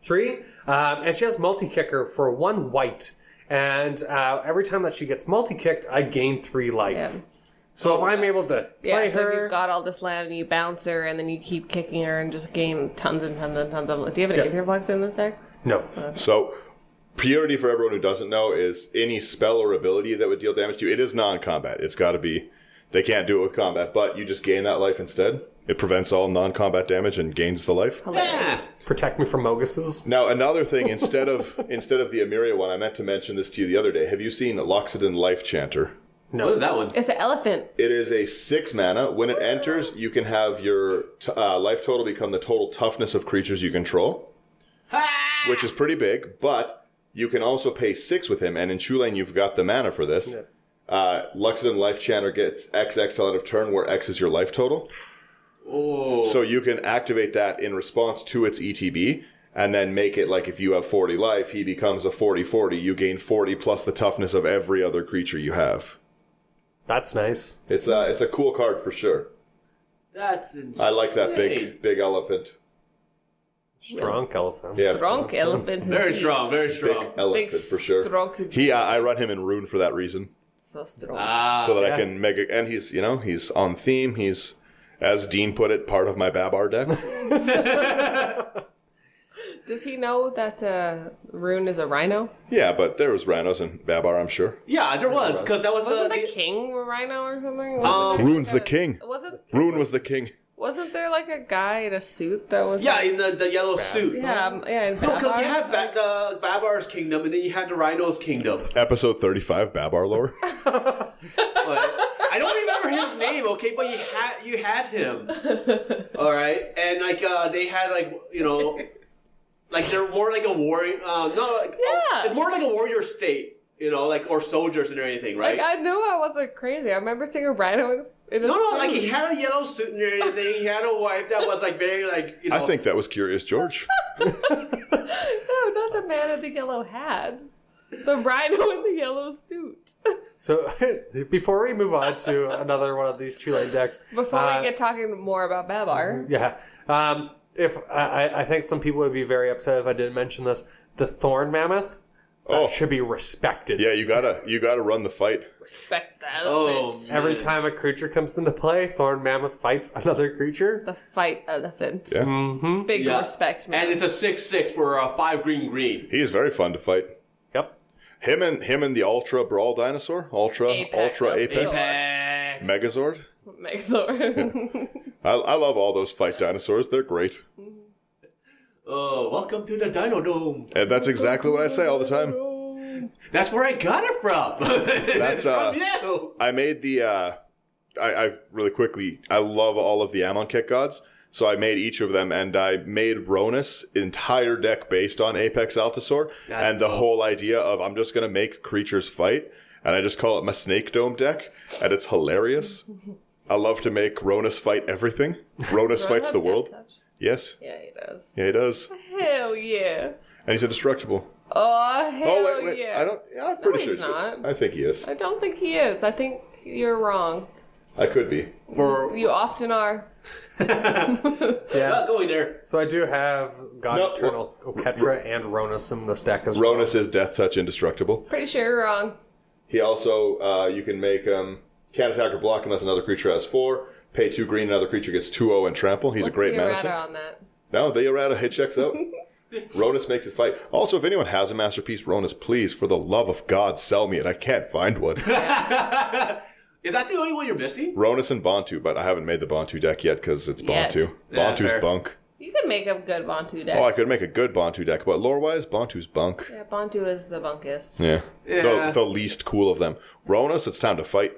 3. And she has multi-kicker for 1 white. And every time that she gets multi-kicked, I gain 3 life. Yeah. So if I'm able to play so her... you've got all this land and you bounce her and then you keep kicking her and just gain tons and tons and tons of... Do you have an Aether Flux in this deck? No. So, purity for everyone who doesn't know is any spell or ability that would deal damage to you. It is non-combat. It's got to be... They can't do it with combat, but you just gain that life instead. It prevents all non-combat damage and gains the life. Yeah. Protect me from Moguses. Now, another thing, instead of the Emeria one, I meant to mention this to you the other day. Have you seen Loxodon Life Chanter? No. What is that one? It's an elephant. It is a 6 mana. When it enters, you can have your life total become the total toughness of creatures you control. Which is pretty big, but you can also pay 6 with him, and in Chulane you've got the mana for this. Yeah. Loxodon Life Chanter gets X till out of turn, where X is your life total. Oh. So you can activate that in response to its ETB, and then make it like if you have 40 life, he becomes a 40/40. You gain 40 plus the toughness of every other creature you have. That's nice. It's a cool card for sure. That's insane. I like that big elephant. Strong elephant. Yeah. Strong elephant. Very strong, very strong. Big elephant Big for sure. strong. I run him in Rune for that reason. So strong. So that I can mega, and he's on theme. He's, as Dean put it, part of my Babar deck. Does he know that Rune is a rhino? Yeah, but there was rhinos in Babar, I'm sure. Yeah, there was, because that was Wasn't the king a rhino or something? Rune's the king. Rune was the king. Wasn't there like a guy in a suit that was? Yeah, in the yellow suit. Yeah, in No, because Babar. you have the Babar's kingdom, and then you had the Rhino's kingdom. Episode 35, Babar lore. I don't remember his name, okay, but you had him. All right, and like they had like they're more like a warrior. It's more like a warrior state, or soldiers and everything, right? Like, I knew I wasn't crazy. I remember seeing a rhino in a No, suit. like he had a yellow suit and everything. He had a wife that was like very I think that was Curious George. No, not the man in the yellow hat. The rhino in the yellow suit. So, before we move on to another one of these Chulane decks... Before we get talking more about Babar. Yeah. If I think some people would be very upset if I didn't mention this. The Thorn Mammoth should be respected. Yeah, you gotta run the fight. Respect the Oh, elephant. Every time a creature comes into play, Thorn Mammoth fights another creature. The fight elephant. Yeah. Mm-hmm. Big respect, man. and it's a 6/6 for 5 green. He is very fun to fight. Yep. Him and the Ultra Brawl Dinosaur, Ultra Apex, Megazord. Megazord. I love all those fight dinosaurs. They're great. Oh, welcome to the Dino Dome. And that's exactly what I say all the time. That's where I got it from. That's from you. I made the I really quickly, I love all of the Ammon Kick gods. So I made each of them, and I made Ronus' entire deck based on Apex Altasaur. And the whole idea of I'm just going to make creatures fight, and I just call it my Snake Dome deck, and it's hilarious. I love to make Ronus fight everything. Ronus fights the world. Yes. Yeah, he does. Yeah, he does. Hell yeah. And he's indestructible. Oh, hell wait. yeah. I'm pretty sure he's not. I think he is. I don't think he is. I think you're wrong. I could be. You often are. Not going there. So I do have God Eternal Oketra and Ronus in this deck as well. Ronus is Death Touch indestructible. Pretty sure you're wrong. He also, you can make can't attack or block unless another creature has 4. Pay 2 green, another creature gets 2/0 and trample. He's a great What's the medicine. errata on that? No, the errata hit checks out. Ronus makes it fight. Also, if anyone has a masterpiece Ronus, please, for the love of God, sell me it. I can't find one. Is that the only one you're missing? Ronus and Bantu, but I haven't made the Bantu deck yet because it's Bantu. Yeah, Bantu's fair. bunk. You could make a good Bantu deck. Oh, I could make a good Bantu deck, but lore-wise, Bantu's bunk. Yeah, Bantu is the bunkest. Yeah. Yeah. The least cool of them. Ronus, it's time to fight.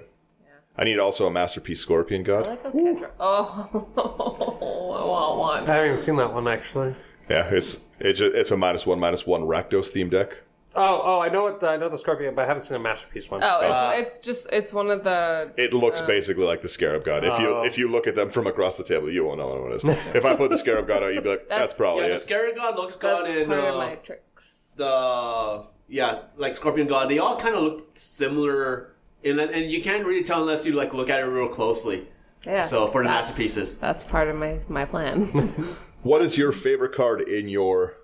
I need also a masterpiece Scorpion I God. like Okendra. Oh, I want one. I haven't even seen that one actually. Yeah, it's a -1/-1 Rakdos theme deck. I know the Scorpion, but I haven't seen a masterpiece one. Oh, it's one of the. It looks basically like the Scarab God. If you look at them from across the table, you won't know what it is. If I put the Scarab God out, you'd be like, that's probably The it. Scarab God, Lux God, That's and part of my tricks. like Scorpion God, they all kind of look similar, and you can't really tell unless you like look at it real closely. Yeah. So for the that's- masterpieces. That's part of my plan. What is your favorite card in your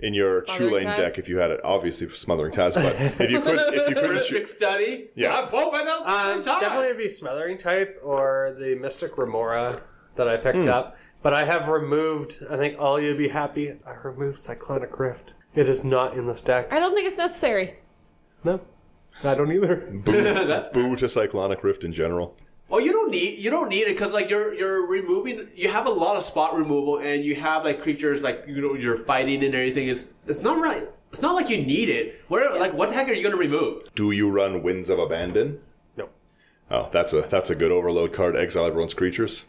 Chulane Tide? deck? If you had it, obviously Smothering Tides, but if you could Heuristic study. Yeah. Both at the same time. Definitely it'd be Smothering Tithe or the Mystic Remora that I picked up. But I have removed, I think all you'd be happy, I removed Cyclonic Rift. It is not in this deck. I don't think it's necessary. No, I don't either. boo to Cyclonic Rift in general. Well, you don't need it because like you're removing. You have a lot of spot removal, and you have like creatures like you're fighting and everything. It's not right. It's not like you need it. Like what the heck are you going to remove? Do you run Winds of Abandon? No. Oh, that's a good overload card. Exile everyone's creatures.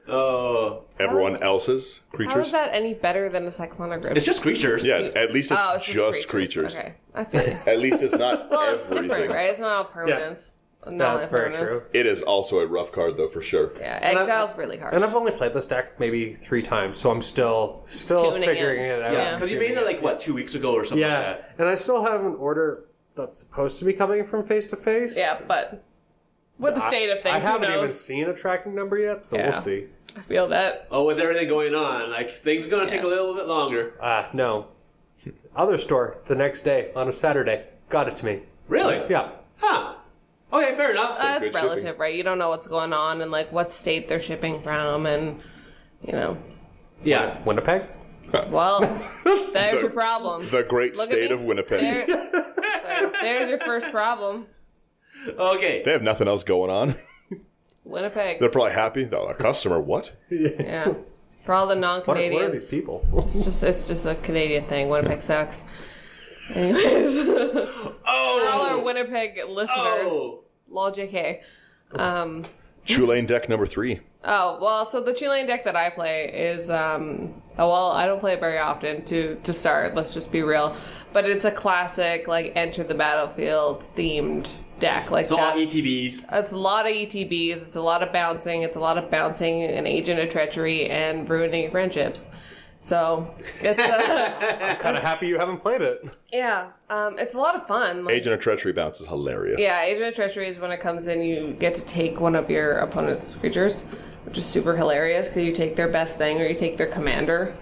Oh, Everyone else's How creatures. is that any better than a Cyclonic Rift? it's just creatures. Yeah, at least it's, Oh, just creatures. Okay, I feel you. At least it's not Well, it's everything. different, right? It's not all permanents. No, that's very true. It is also a rough card though, for sure. Yeah, Exile's really hard. And I've only played this deck maybe 3 times, so I'm still Tuning figuring in. it out. Yeah, because you made it like 2 weeks ago or something like Yeah, that. and I still have an order that's supposed to be coming from Face to Face. Yeah, but with the state of things, I haven't who knows? even seen a tracking number yet, so Yeah. we'll see. I feel that. Oh, with everything going on, like things are going to take a little bit longer. No. Other store the next day on a Saturday got it to me. Really? Yeah. Huh. Okay, fair enough. That's good relative, shipping. right? You don't know what's going on and like what state they're shipping from, and Yeah. Winnipeg? well, there's your problem. The great Look at state me. of Winnipeg. There's your first problem. Okay. They have nothing else going on. Winnipeg. They're probably happy. Though a customer, what? Yeah. For all the What non-Canadians. are these people? It's just a Canadian thing. Winnipeg sucks. Anyways, for all our Winnipeg listeners, lol JK. Chulane deck number 3. Oh, well, so the Chulane deck that I play is, I don't play it very often to start, let's just be real. But it's a classic, like, enter the battlefield themed deck. Like It's all ETBs. It's a lot of ETBs, it's a lot of bouncing, an agent of treachery, and ruining friendships. So, it's, I'm kind of happy you haven't played it. yeah, it's a lot of fun. Like, Agent of Treachery bounce is hilarious. yeah, Agent of Treachery is when it comes in, you get to take one of your opponent's creatures, which is super hilarious because you take their best thing or you take their commander.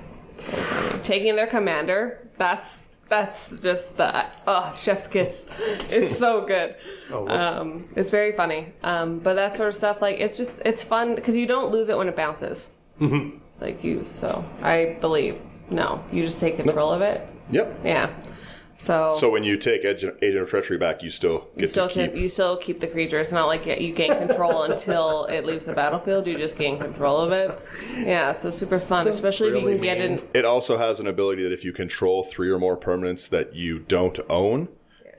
Taking their commander, that's just the chef's kiss. It's so good. It's very funny. But that sort of stuff, like it's fun because you don't lose it when it bounces. Mm-hmm. It's like I believe you just take control of it. Yep. Yeah. So when you take Agent of Treachery back, you still get to keep. you still keep the creature. It's not like you gain control until it leaves the battlefield. You just gain control of it. Yeah, so it's super fun, especially if you really can get in. It also has an ability that if you control 3 or more permanents that you don't own,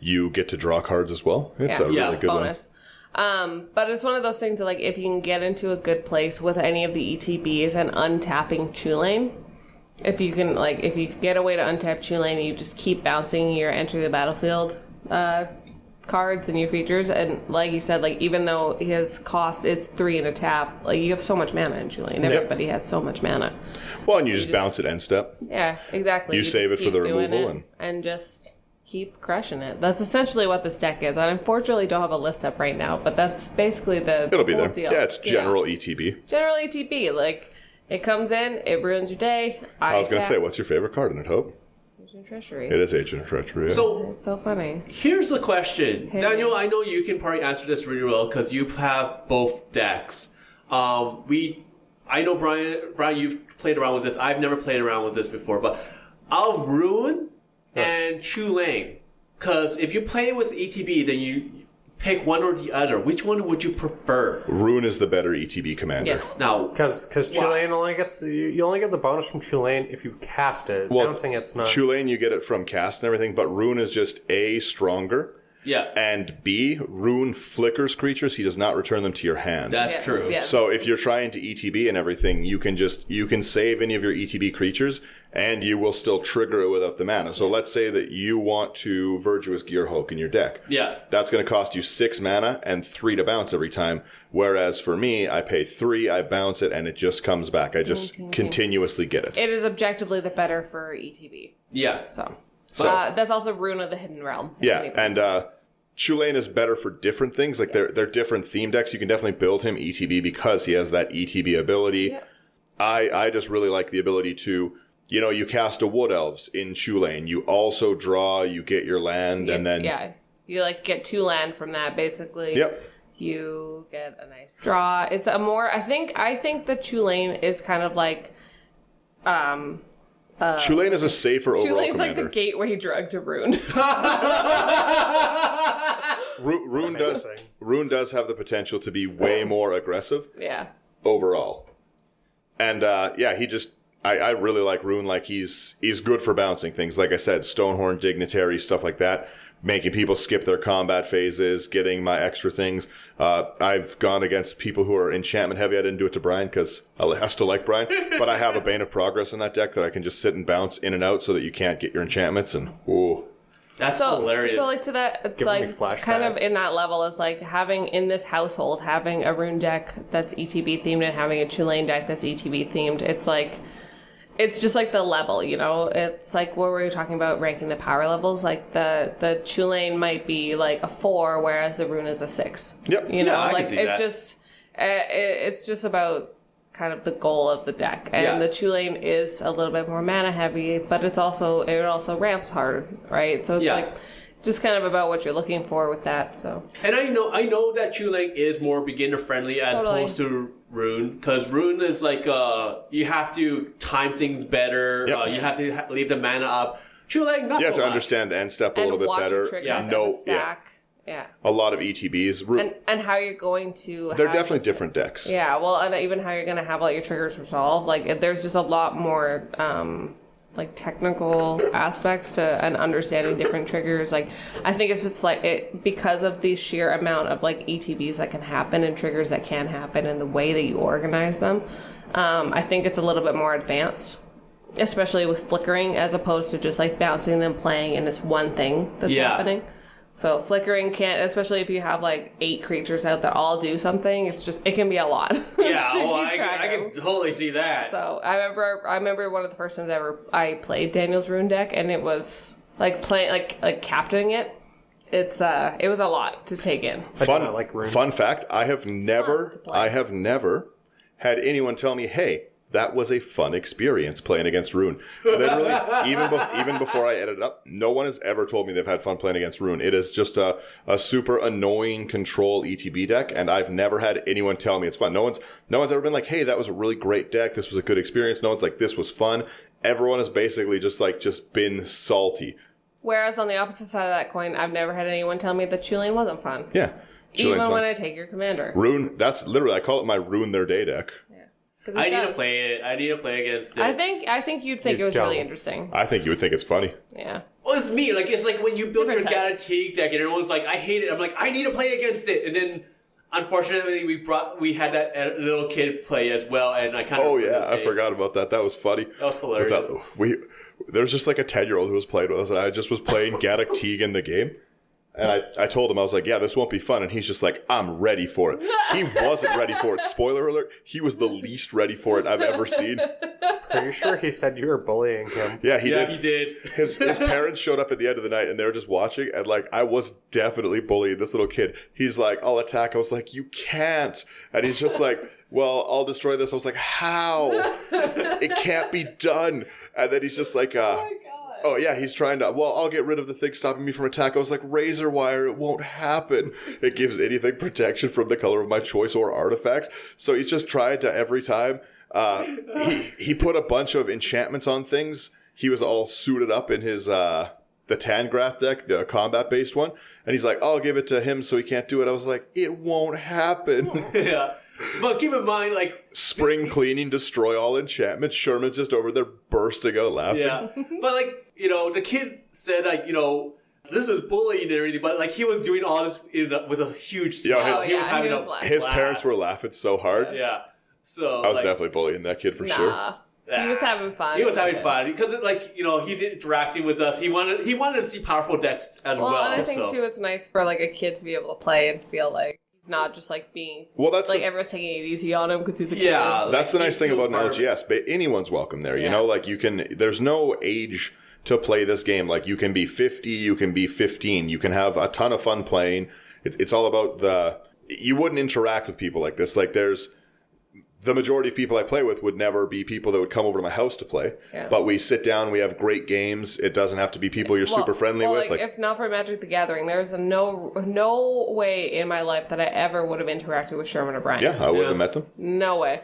you get to draw cards as well. It's a really good bonus. But it's one of those things that, like, if you can get into a good place with any of the ETBs and untapping Chulane, if you get a way to untap Chulane, you just keep bouncing your enter the battlefield cards and your creatures, and like you said, like even though his cost is 3 and a tap, like you have so much mana in Chulane. Everybody has so much mana. Well, and you just bounce it end step. Yeah, exactly. You save just it for the keep doing removal it and just keep crushing it. That's essentially what this deck is. I unfortunately don't have a list up right now, but that's basically the It'll be whole there. deal. Yeah, it's general ETB. General ETB, like. It comes in, it ruins your day. I was going to say, what's your favorite card in it, Hope? Agent of Treachery. It is Agent of Treachery. Yeah. So It's so funny. here's the question, Hey. Daniel. I know you can probably answer this really well because you have both decks. I know Brian, you've played around with this. I've never played around with this before, but I'll Rune and Chulane. Because if you play with ETB, then you pick one or the other. Which one would you prefer? Rune is the better ETB commander. Yes. Now, Because Chulane only gets you only get the bonus from Chulane if you cast it. Well, Bouncing it's not. Chulane, you get it from cast and everything, but Rune is just A, stronger, yeah, and B, Rune flickers creatures. He does not return them to your hand. that's true. Yeah. So if you're trying to ETB and everything, you can save any of your ETB creatures, and you will still trigger it without the mana. So let's say that you want to Virtuous Gearhulk in your deck. Yeah. That's going to cost you 6 mana and 3 to bounce every time. Whereas for me, I pay 3, I bounce it, and it just comes back. I just continuously get it. It is objectively the better for ETB. Yeah. So So- that's also Rune of the Hidden Realm. Yeah, and Chulane is better for different things. Like they're different theme decks. You can definitely build him ETB because he has that ETB ability. Yeah. I just really like the ability to, you cast a Wood Elves in Chulane. You also draw, you get your land, and then you get 2 land from that basically. Yep. You get a nice draw. It's a more I think the Chulane is kind of like Chulane is a safer overall Chulane's like commander. the gateway drug to Rune. Rune does have the potential to be way more aggressive Yeah. overall. And I really like Rune. Like he's good for bouncing things. Like I said, Stonehorn, Dignitary, stuff like that. Making people skip their combat phases, getting my extra things. I've gone against people who are enchantment heavy. I didn't do it to Brian because I still like Brian. But I have a Bane of Progress in that deck that I can just sit and bounce in and out so that you can't get your enchantments. And ooh. That's hilarious. So to that, it's Giving me kind of flashbacks. in that level is having in this household, having a Rune deck that's ETB themed and having a Chulane deck that's ETB themed. It's just the level, It's like what were we talking about ranking the power levels? Like the Chulane might be a 4, whereas the Rune is a 6. Yep. I can see it's that. just it's just about kind of the goal of the deck, and the Chulane is a little bit more mana heavy, but it also ramps hard, right? So it's it's just kind of about what you're looking for with that. So And I know that Chulane is more beginner friendly as opposed to Rune, because Rune is you have to time things better. Yep. You have to leave the mana up. Chulane, not You have so to much. understand the end step a and little bit watch better. your triggers have a stack. Yeah. A lot of ETBs. And how you're going to They're have definitely different decks. Yeah, well, and even how you're going to have all your triggers resolved. There's just a lot more technical aspects to and understanding different triggers. I think it's just because of the sheer amount of ETBs that can happen and triggers that can happen and the way that you organize them. I think it's a little bit more advanced, especially with flickering, as opposed to just bouncing them playing and it's one thing that's happening. So flickering can't, especially if you have 8 creatures out that all do something. It can be a lot. Yeah, to well, keep track I of. can totally see that. So I remember one of the first times I played Daniel's Rune deck, and it was playing captaining it. It was a lot to take in. I do not like Rune. Fun fact: I have never had anyone tell me, "Hey, that was a fun experience playing against Rune." Literally, even before I edit it up, no one has ever told me they've had fun playing against Rune. It is just a super annoying control ETB deck, and I've never had anyone tell me it's fun. No one's ever been like, "Hey, that was a really great deck. This was a good experience." No one's like, "This was fun." Everyone has basically just been salty. Whereas on the opposite side of that coin, I've never had anyone tell me that Chulane wasn't fun. Yeah, Even Chulane's when fun. I take your commander. Rune, that's literally, I call it my Ruin Their Day deck. I need to play it. I need to play against it. I think you'd think it was really interesting. I think you would think it's fundy. Yeah. Well, it's me. It's when you build your Different types. Gatatig deck and everyone's like, I hate it. I'm like, I need to play against it. And then, unfortunately, we had that little kid play as well, and I kind of... Oh, yeah, I forgot about that. That was funny. That was hilarious. There was just a 10-year-old who was playing with us, and I just was playing Gattac Teague in the game. And I told him, I was like, yeah, this won't be fun. And he's just like, I'm ready for it. He wasn't ready for it. Spoiler alert, he was the least ready for it I've ever seen. Pretty sure he said you were bullying him. Yeah, he did. He did. His parents showed up at the end of the night, and they were just watching, and I was definitely bullying this little kid. He's like, I'll attack. I was like, you can't. And he's just like, well, I'll destroy this. I was like, how? It can't be done. And then he's just like, oh, yeah, he's trying to, well, I'll get rid of the thing stopping me from attack. I was like, razor wire, it won't happen. It gives anything protection from the color of my choice or artifacts. So he's just trying to, every time, he put a bunch of enchantments on things. he was all suited up in his the Tangraph deck, the combat-based one, and he's like, I'll give it to him so he can't do it. I was like, it won't happen. Yeah. But keep in mind, like... Spring cleaning, destroy all enchantments. Sherman's just over there bursting out laughing. Yeah. But, like, you know, the kid said, like, you know, this is bullying and everything, but, like, he was doing all this with a huge smile. Yeah, he was having his parents were laughing so hard. Yeah. So, I was definitely bullying that kid for sure. He was having fun. He was having fun because, like, you know, he's interacting with us. He wanted to see powerful decks as well. And I think too, it's nice for like a kid to be able to play and feel like he's not just like being like everyone's taking it easy on him because he's a kid. Yeah, that's the nice thing about an LGS. But anyone's welcome there. You know, like you can. There's no age to play this game. Like you can be 50, you can be 15, you can have a ton of fun playing. It's all about you wouldn't interact with people like this. Like the majority of people I play with would never be people that would come over to my house to play. Yeah. But we sit down, we have great games. It doesn't have to be people you're super friendly with. Like, if not for Magic the Gathering, there's no way in my life that I ever would have interacted with Sherman or Brian. Yeah, I would have met them. No way.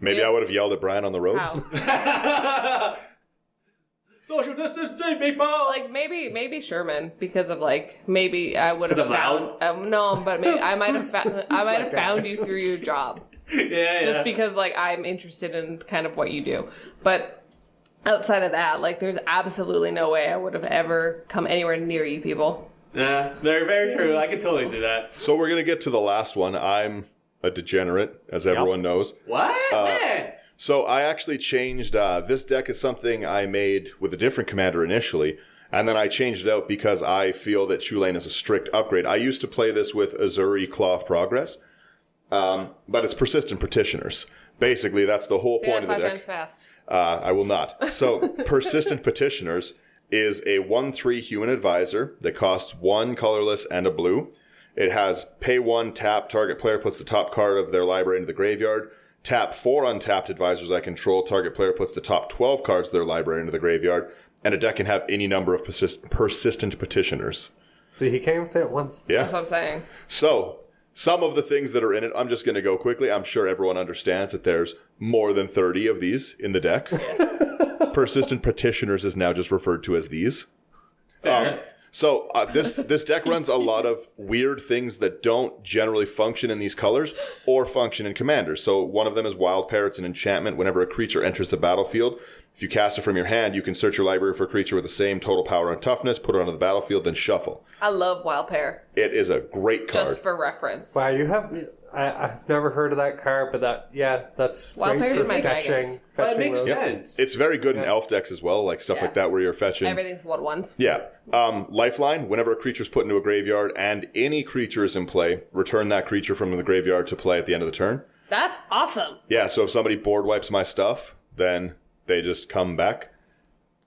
Maybe I would have yelled at Brian on the road. How? Social distancing, people! Like, maybe Sherman, because of, like, maybe I would have found... no, but maybe I might have found you through your job. Just because, like, I'm interested in kind of what you do. But outside of that, like, there's absolutely no way I would have ever come anywhere near you people. Yeah, very, very true. I can totally do that. So we're going to get to the last one. I'm a degenerate, as everyone knows. What? So I actually changed... this deck is something I made with a different commander initially, and then I changed it out because I feel that Chulane is a strict upgrade. I used to play this with Azuri Claw of Progress, but it's Persistent Petitioners. Basically, that's the whole point of the deck. Fast. I will not. So, Persistent Petitioners is a 1/3 human advisor that costs 1 colorless and a blue. It has pay 1, tap, target player puts the top card of their library into the graveyard. Tap 4 untapped advisors I control, target player puts the top 12 cards of their library into the graveyard. And a deck can have any number of Persistent Petitioners. See, he can't even say it once. Yeah. That's what I'm saying. So, some of the things that are in it, I'm just going to go quickly. I'm sure everyone understands that there's more than 30 of these in the deck. Persistent Petitioners is now just referred to as these. So this deck runs a lot of weird things that don't generally function in these colors or function in commanders. So one of them is Wild Parrot's an enchantment. Whenever a creature enters the battlefield, if you cast it from your hand, you can search your library for a creature with the same total power and toughness, put it onto the battlefield, then shuffle. I love Wild Pear. It is a great card. Just for reference. Wow, you have... I've never heard of that card, but that's Wild great Pear's for my fetching. But it makes those. sense. It's very good in elf decks as well, like stuff like that where you're fetching. Everything's 1/1s. Yeah. Lifeline, whenever a creature's put into a graveyard and any creature is in play, return that creature from the graveyard to play at the end of the turn. That's awesome. Yeah, so if somebody board wipes my stuff, then they just come back.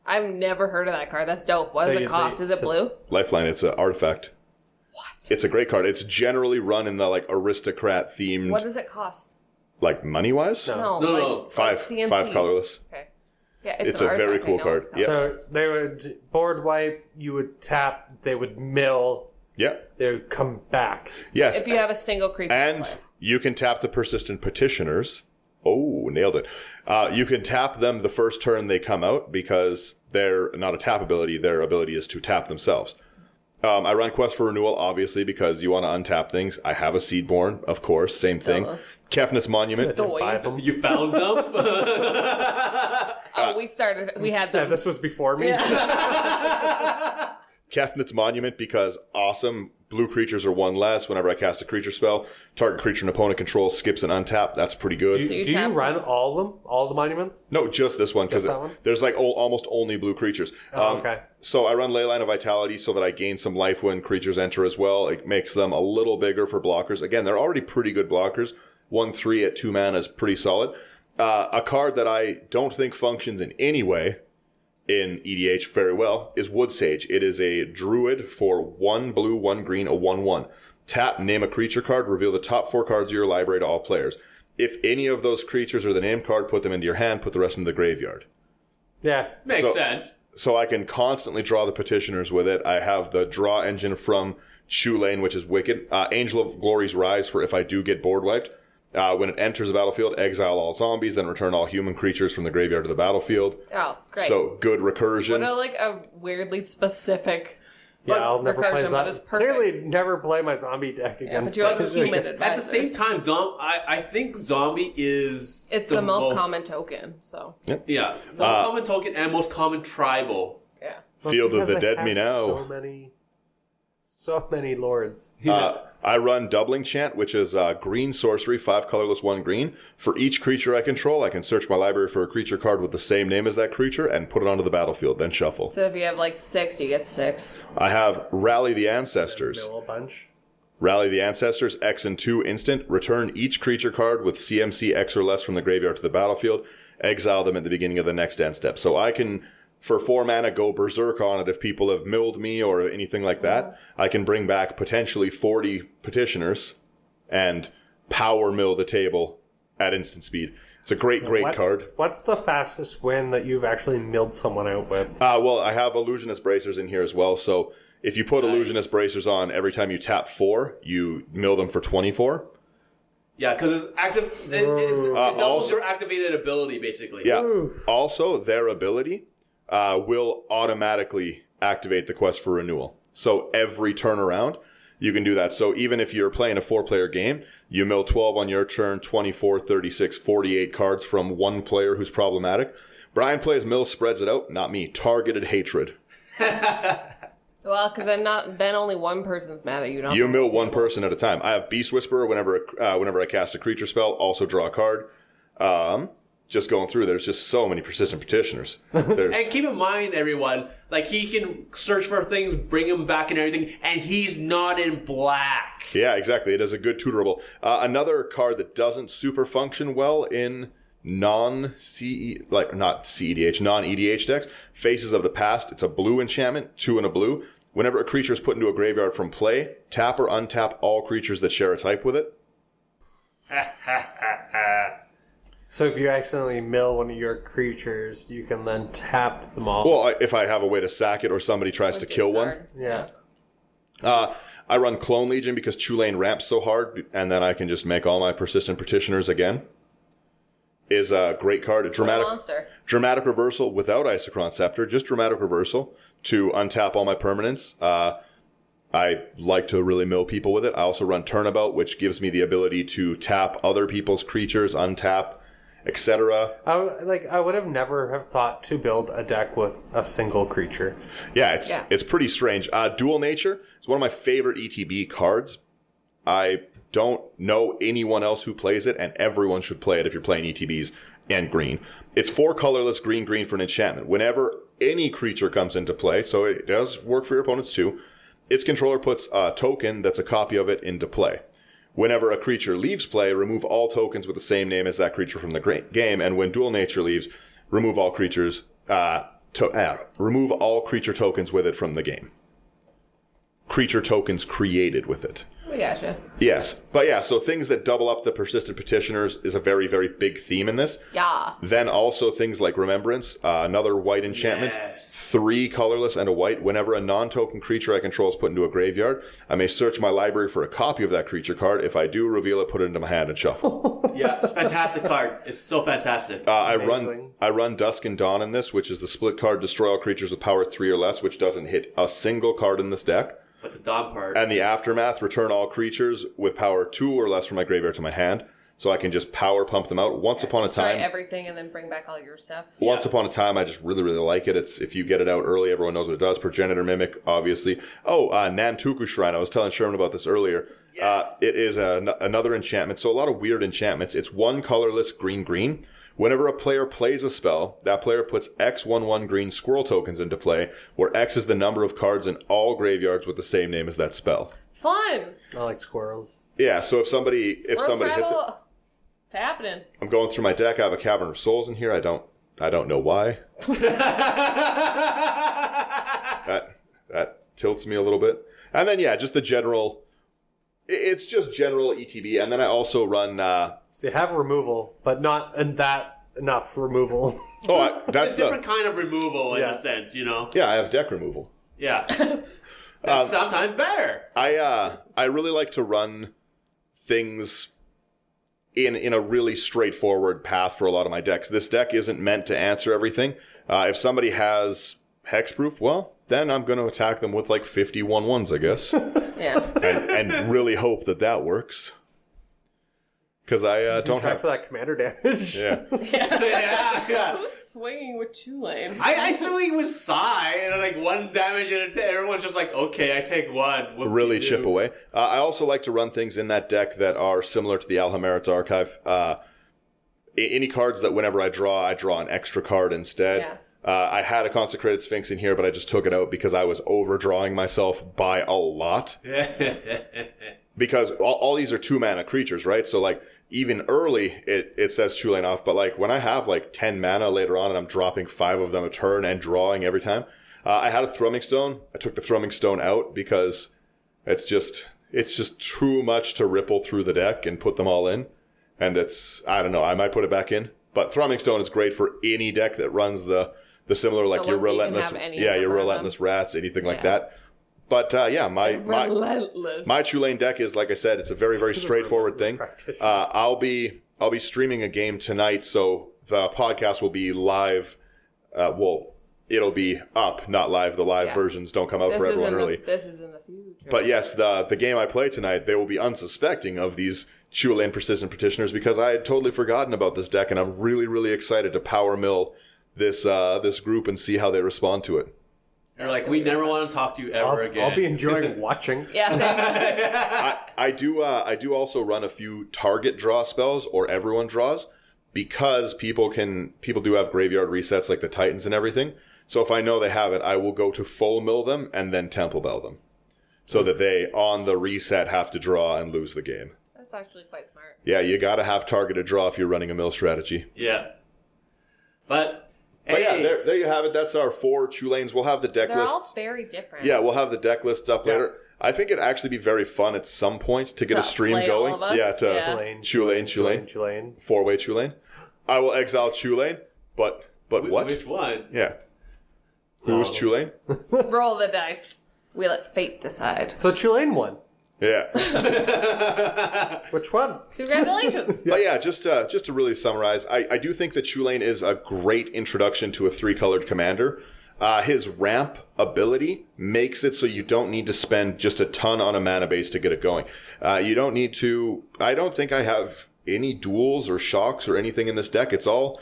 I've never heard of that card. That's dope. What does it cost? Is it blue? Lifeline, it's an artifact. What? It's a great card. It's generally run in the like aristocrat themed. What does it cost? Like money wise? No. No. Five colorless. Okay. Yeah, it's a very cool card. Yeah. So they would board wipe, you would tap, they would mill, Yeah. they would come back. Yes. If you have a single creature. And you can tap the Persistent Petitioners. Oh, nailed it. You can tap them the first turn they come out because they're not a tap ability. Their ability is to tap themselves. I run Quest for Renewal, obviously, because you want to untap things. I have a Seedborn, of course. Same thing. Kefnit's Monument. Buy them. You found them? We had them. Yeah, this was before me. Kefnit's Monument, because awesome. Blue creatures are 1 less. Whenever I cast a creature spell, target creature an opponent controls skips and untap. That's pretty good. Do you run all of them? All the monuments? No, just this one, because there's like almost only blue creatures. Okay. So I run Leyline of Vitality so that I gain some life when creatures enter as well. It makes them a little bigger for blockers. Again, they're already pretty good blockers. 1/3 at 2 mana is pretty solid. A card that I don't think functions in any way in EDH very well is Wood Sage. It is a druid for 1 blue, 1 green, a 1/1. Tap, name a creature card, reveal the top 4 cards of your library to all players. If any of those creatures are the named card, put them into your hand, put the rest into the graveyard. Yeah. Makes sense. So I can constantly draw the petitioners with it. I have the draw engine from Chulane, which is wicked. Angel of Glory's Rise for if I do get board wiped. When it enters the battlefield, exile all zombies, then return all human creatures from the graveyard to the battlefield. Oh, great. So good recursion. What a weirdly specific. Yeah, I'll never play zombie. Clearly, never play my zombie deck against. But you have human At the advisors. same time, I think zombie is It's the most common token. So Yeah, most common token and most common tribal. yeah. Field of Because the they Dead have Me Now. So many lords. I run Doubling Chant, which is green sorcery, 5 colorless, 1 green. For each creature I control, I can search my library for a creature card with the same name as that creature and put it onto the battlefield, then shuffle. So if you have like 6, you get 6. I have Rally the Ancestors. Mill a bunch. Rally the Ancestors, X and 2 instant. Return each creature card with CMC X or less from the graveyard to the battlefield. Exile them at the beginning of the next end step. So I can, for 4 mana, go berserk on it if people have milled me or anything like that. I can bring back potentially 40 petitioners and power mill the table at instant speed. It's a great card. What's the fastest win that you've actually milled someone out with? Well, I have Illusionist Bracers in here as well. So if you put Illusionist Bracers on, every time you tap 4, you mill them for 24. Yeah, because it's active. It doubles your activated ability, basically. Yeah. Also, their ability will automatically activate the quest for renewal. So every turnaround, you can do that. So even if you're playing a 4-player game, you mill 12 on your turn, 24, 36, 48 cards from one player who's problematic. Brian plays mill, spreads it out. Not me. Targeted hatred. Well, because then only one person's mad at you. Not You mill one person at a time. I have Beast Whisperer whenever I cast a creature spell. Also draw a card. Just going through, there's just so many persistent petitioners. And keep in mind, everyone, like he can search for things, bring them back and everything, and he's not in black. Yeah, exactly. It is a good tutorable. Another card that doesn't super function well in non-EDH decks, Faces of the Past. It's a blue enchantment, 2 and a blue. Whenever a creature is put into a graveyard from play, tap or untap all creatures that share a type with it. So if you accidentally mill one of your creatures, you can then tap them all. Well, if I have a way to sack it or somebody tries to kill one. Yeah. I run Clone Legion because Chulane ramps so hard, and then I can just make all my persistent petitioners again. Is a great card. Dramatic Reversal without Isochron Scepter, just Dramatic Reversal to untap all my permanents. I like to really mill people with it. I also run Turnabout, which gives me the ability to tap other people's creatures, untap, etc. I would have never have thought to build a deck with a single creature. Yeah, it's pretty strange. Dual Nature is one of my favorite ETB cards. I don't know anyone else who plays it, and everyone should play it if you're playing ETBs and green. It's 4 colorless green for an enchantment. Whenever any creature comes into play, so it does work for your opponents too, its controller puts a token that's a copy of it into play. Whenever a creature leaves play, remove all tokens with the same name as that creature from the game, and when Dual Nature leaves, remove all creature tokens with it from the game. Creature tokens created with it. We gotcha. Yes. But yeah, so things that double up the persistent petitioners is a very, very big theme in this. Yeah. Then also things like Remembrance, another white enchantment, 3 colorless and a white. Whenever a non-token creature I control is put into a graveyard, I may search my library for a copy of that creature card. If I do, reveal it, put it into my hand, and shuffle. Yeah, fantastic card. It's so fantastic. I run Dusk and Dawn in this, which is the split card, destroy all creatures with power 3 or less, which doesn't hit a single card in this deck. But the Dawn part. And the Aftermath, return all creatures with power 2 or less from my graveyard to my hand. So I can just power pump them out. Once upon a time, everything and then bring back all your stuff. Once upon a time, I just really, really like it. It's if you get it out early, everyone knows what it does. Progenitor Mimic, obviously. Nantuku Shrine. I was telling Sherman about this earlier. Yes. It is another enchantment. So a lot of weird enchantments. It's 1 colorless green. Whenever a player plays a spell, that player puts X11 green squirrel tokens into play, where X is the number of cards in all graveyards with the same name as that spell. Fun. I like squirrels. Yeah, so if somebody hits it, it's happening. I'm going through my deck. I have a Cavern of Souls in here. I don't know why. that tilts me a little bit. And then just the general. It's just general ETB, and then I also run. So you have removal, but not enough removal. That's it's a different kind of removal in a sense, you know. Yeah, I have deck removal. Yeah, that's sometimes better. I really like to run things in a really straightforward path for a lot of my decks. This deck isn't meant to answer everything. If somebody has hexproof, well, then I'm going to attack them with like 51-1s, I guess. Yeah. and really hope that works. Because I don't try have... for that commander damage. Yeah. yeah. Who's swinging with Chulane? I swing with Psy, and like 1 damage, and everyone's just like, okay, I take 1. What Really do you chip do? away. I also like to run things in that deck that are similar to the Alhamerit's Archive. Any cards that whenever I draw an extra card instead. Yeah. I had a Consecrated Sphinx in here, but I just took it out because I was overdrawing myself by a lot. Because all these are 2-mana creatures, right? So, like, even early, it says Chulane off, but, like, when I have, like, 10 mana later on and I'm dropping 5 of them a turn and drawing every time, I had a Thrumming Stone. I took the Thrumming Stone out because it's just too much to ripple through the deck and put them all in. And I don't know, I might put it back in. But Thrumming Stone is great for any deck that runs the similar, like, your Relentless, your Relentless Rats, anything like that. But, my Chulane deck is, like I said, it's a very, very straightforward thing. I'll be streaming a game tonight, so the podcast will be live. It'll be up, not live. The live versions don't come out for everyone early. This is in the future. But yes, the game I play tonight, they will be unsuspecting of these Chulane Persistent Petitioners because I had totally forgotten about this deck, and I'm really, really excited to power mill this group and see how they respond to it. You're like, we never want to talk to you ever again. I'll be enjoying watching. Yeah. I do also run a few target draw spells, or everyone draws, because people do have graveyard resets like the Titans and everything. So if I know they have it, I will go to full mill them and then Temple Bell them, so that they on the reset have to draw and lose the game. That's actually quite smart. Yeah, you got to have targeted draw if you're running a mill strategy. Yeah. But yeah, there you have it. That's our 4 Chulanes. We'll have the deck They're lists. all very different. Yeah, we'll have the deck lists up later. I think it'd actually be very fun at some point to get a stream play going. all of us? Yeah, to Chulane. Chulane. 4-way Chulane. I will exile Chulane, but what? Which one? Yeah. Who was Chulane? Roll the dice. We let fate decide. So Chulane won. Yeah. Which one? Congratulations. But yeah, just to really summarize, I do think that Chulane is a great introduction to a 3-colored commander. His ramp ability makes it so you don't need to spend just a ton on a mana base to get it going. You don't need to... I don't think I have any duels or shocks or anything in this deck. It's all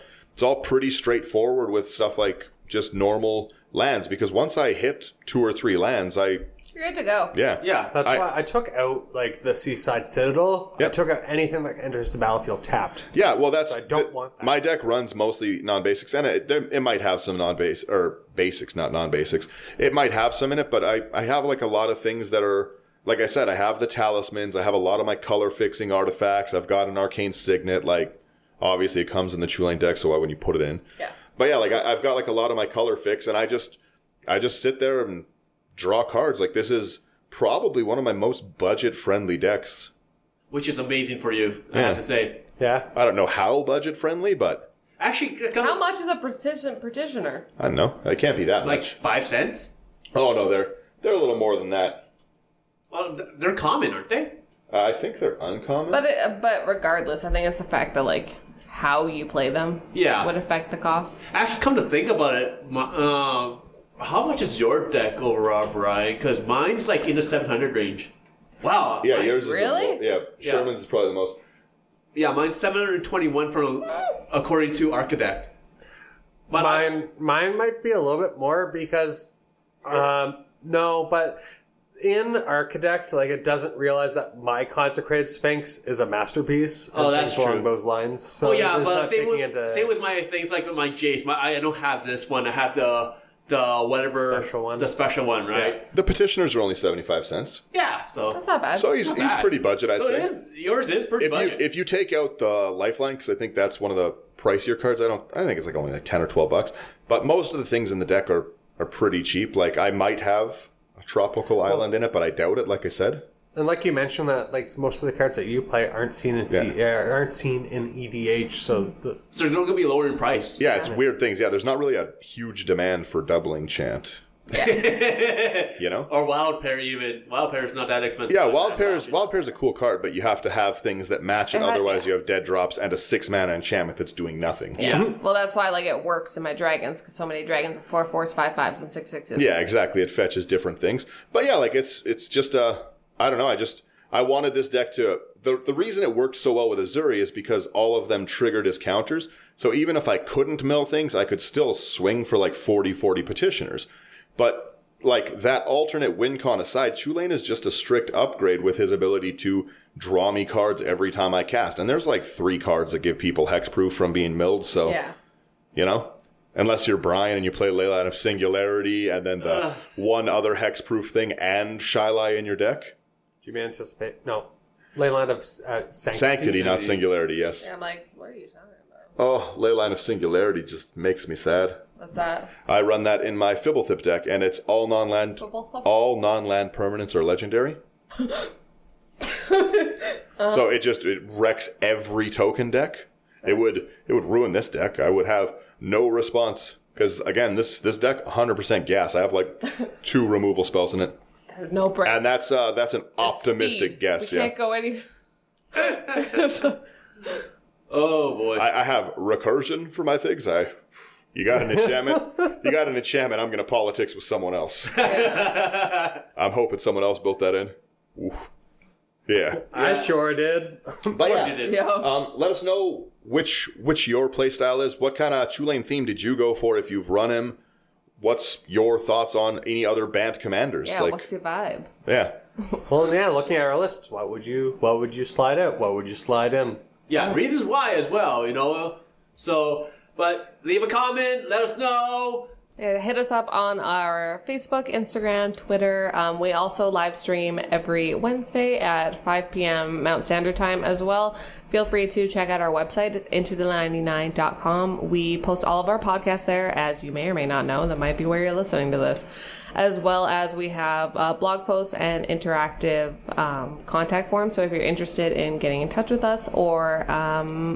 pretty straightforward with stuff like just normal lands, because once I hit 2 or 3 lands, You're good to go. Yeah. That's why I took out like the Seaside Citadel. Yep. I took out anything that enters the battlefield tapped. Yeah, well, that's... I don't want that. My deck runs mostly non-basics, and it might have some non-base, or basics, not non-basics. It might have some in it, but I have like a lot of things that are... Like I said, I have the talismans, I have a lot of my color-fixing artifacts, I've got an Arcane Signet, like, obviously it comes in the Chulane deck, so why wouldn't you put it in? Yeah. But yeah, like, I've got like a lot of my color fix, and I just sit there and draw cards. Like, this is probably one of my most budget-friendly decks. Which is amazing for you, I have to say. Yeah. I don't know how budget-friendly, but... Actually, How much is a petitioner? I don't know. It can't be that like much. 5 cents? Oh, no, they're a little more than that. Well, they're common, aren't they? I think they're uncommon. But regardless, I think it's the fact that like how you play them would affect the cost. Actually, come to think about it, how much is your deck overall, Brian? Because mine's like in the 700 range. Wow. Yeah, yours is Really? Sherman's is probably the most. Yeah, mine's 721 according to Architect. But Mine might be a little bit more because no, but in Architect, like it doesn't realize that my Consecrated Sphinx is a masterpiece. Oh, and that's things along true. those lines. So oh yeah, it's but not same taking with, same with my things like my Jace. I don't have this one. I have the whatever Special one. the special one, right? The petitioners are only 75 cents. Yeah, so That's not bad. So he's bad. pretty budget, I'd so say. it is, yours is pretty budget. If you take out the Lifeline, because I think that's one of the pricier cards, I think it's like only like 10 or 12 bucks. But most of the things in the deck are pretty cheap. Like I might have a tropical island in it, but I doubt it, like I said. And like you mentioned that like most of the cards that you play aren't seen in EDH, so So they're not going to be lower in price. Yeah, it's weird things. Yeah, there's not really a huge demand for doubling chant. You know? Or Wild Pair even. Wild Pair is not that expensive. Yeah, Wild Pair's a cool card, but you have to have things that match it, otherwise you have dead drops and a 6-mana enchantment that's doing nothing. Yeah. Well, that's why like it works in my dragons, because so many dragons are 4/4s, 5/5s, and 6/6s. Yeah, exactly. It fetches different things. But yeah, like it's just I don't know, I wanted this deck to the reason it worked so well with Azuri is because all of them triggered as counters. So even if I couldn't mill things, I could still swing for like 40 petitioners. But like that alternate win con aside, Chulane is just a strict upgrade with his ability to draw me cards every time I cast. And there's like 3 cards that give people hexproof from being milled. So, you know, unless you're Brian and you play Leyline of Singularity and then the one other hexproof thing and Shylai in your deck. Do you anticipate? No. Leyline of Sanctity. Sanctity, not Singularity, yes. Yeah, I'm like, what are you talking about? Oh, Leyline of Singularity just makes me sad. What's that? I run that in my Fibblethip deck, and it's all non-land permanents are legendary. So it wrecks every token deck. It would ruin this deck. I would have no response because again, this deck 100% gas. I have like 2 removal spells in it. No break. And that's an optimistic guess. We can't go any. Oh boy! I have recursion for my things. You got an enchantment. I'm going to politics with someone else. I'm hoping someone else built that in. Oof. Yeah. I sure did. But let us know which your playstyle is. What kind of Chulane theme did you go for if you've run him? What's your thoughts on any other Bant commanders? Yeah, what's your vibe? Yeah. Well, yeah, looking at our list, what would you slide out? What would you slide in? Yeah, reasons why as well, you know. So, but leave a comment, let us know. Yeah, hit us up on our Facebook, Instagram, Twitter. We also live stream every Wednesday at 5 p.m. Mountain Standard Time as well. Feel free to check out our website. It's intothel99.com. We post all of our podcasts there, as you may or may not know. That might be where you're listening to this. As well as we have blog posts and interactive contact forms. So if you're interested in getting in touch with us or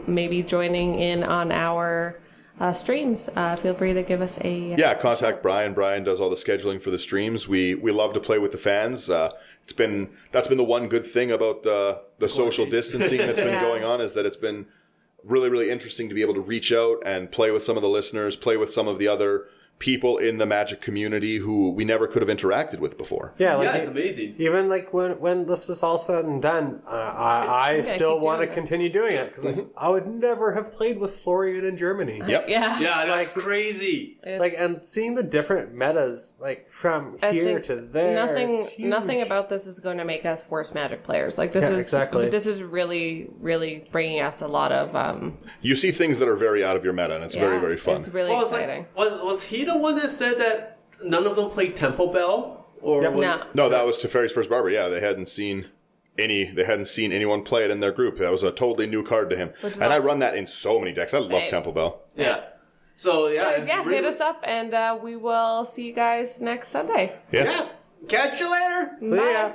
maybe joining in on our streams, feel free to give us a contact Brian. Brian does all the scheduling for the streams. We love to play with the fans. That's been the one good thing about the social distancing that's been going on, is that it's been really, really interesting to be able to reach out and play with some of the listeners, play with some of the other people in the Magic community who we never could have interacted with before. Yeah, it's amazing. Even like when this is all said and done, I still want to continue doing it because I would never have played with Florian in Germany. Yep. Yeah, that's crazy. And seeing the different metas from here to there. Nothing about this is going to make us worse Magic players. Like this is really, really bringing us a lot of. You see things that are very out of your meta, and it's very, very fun. It's really exciting. Was he the one that said that none of them played Temple Bell? Or No, that was Teferi's First Barber. Yeah, they hadn't seen anyone play it in their group. That was a totally new card to him. And I run that in so many decks. I love Temple Bell. Yeah. So hit us up and we will see you guys next Sunday. Yeah. Catch you later. See ya.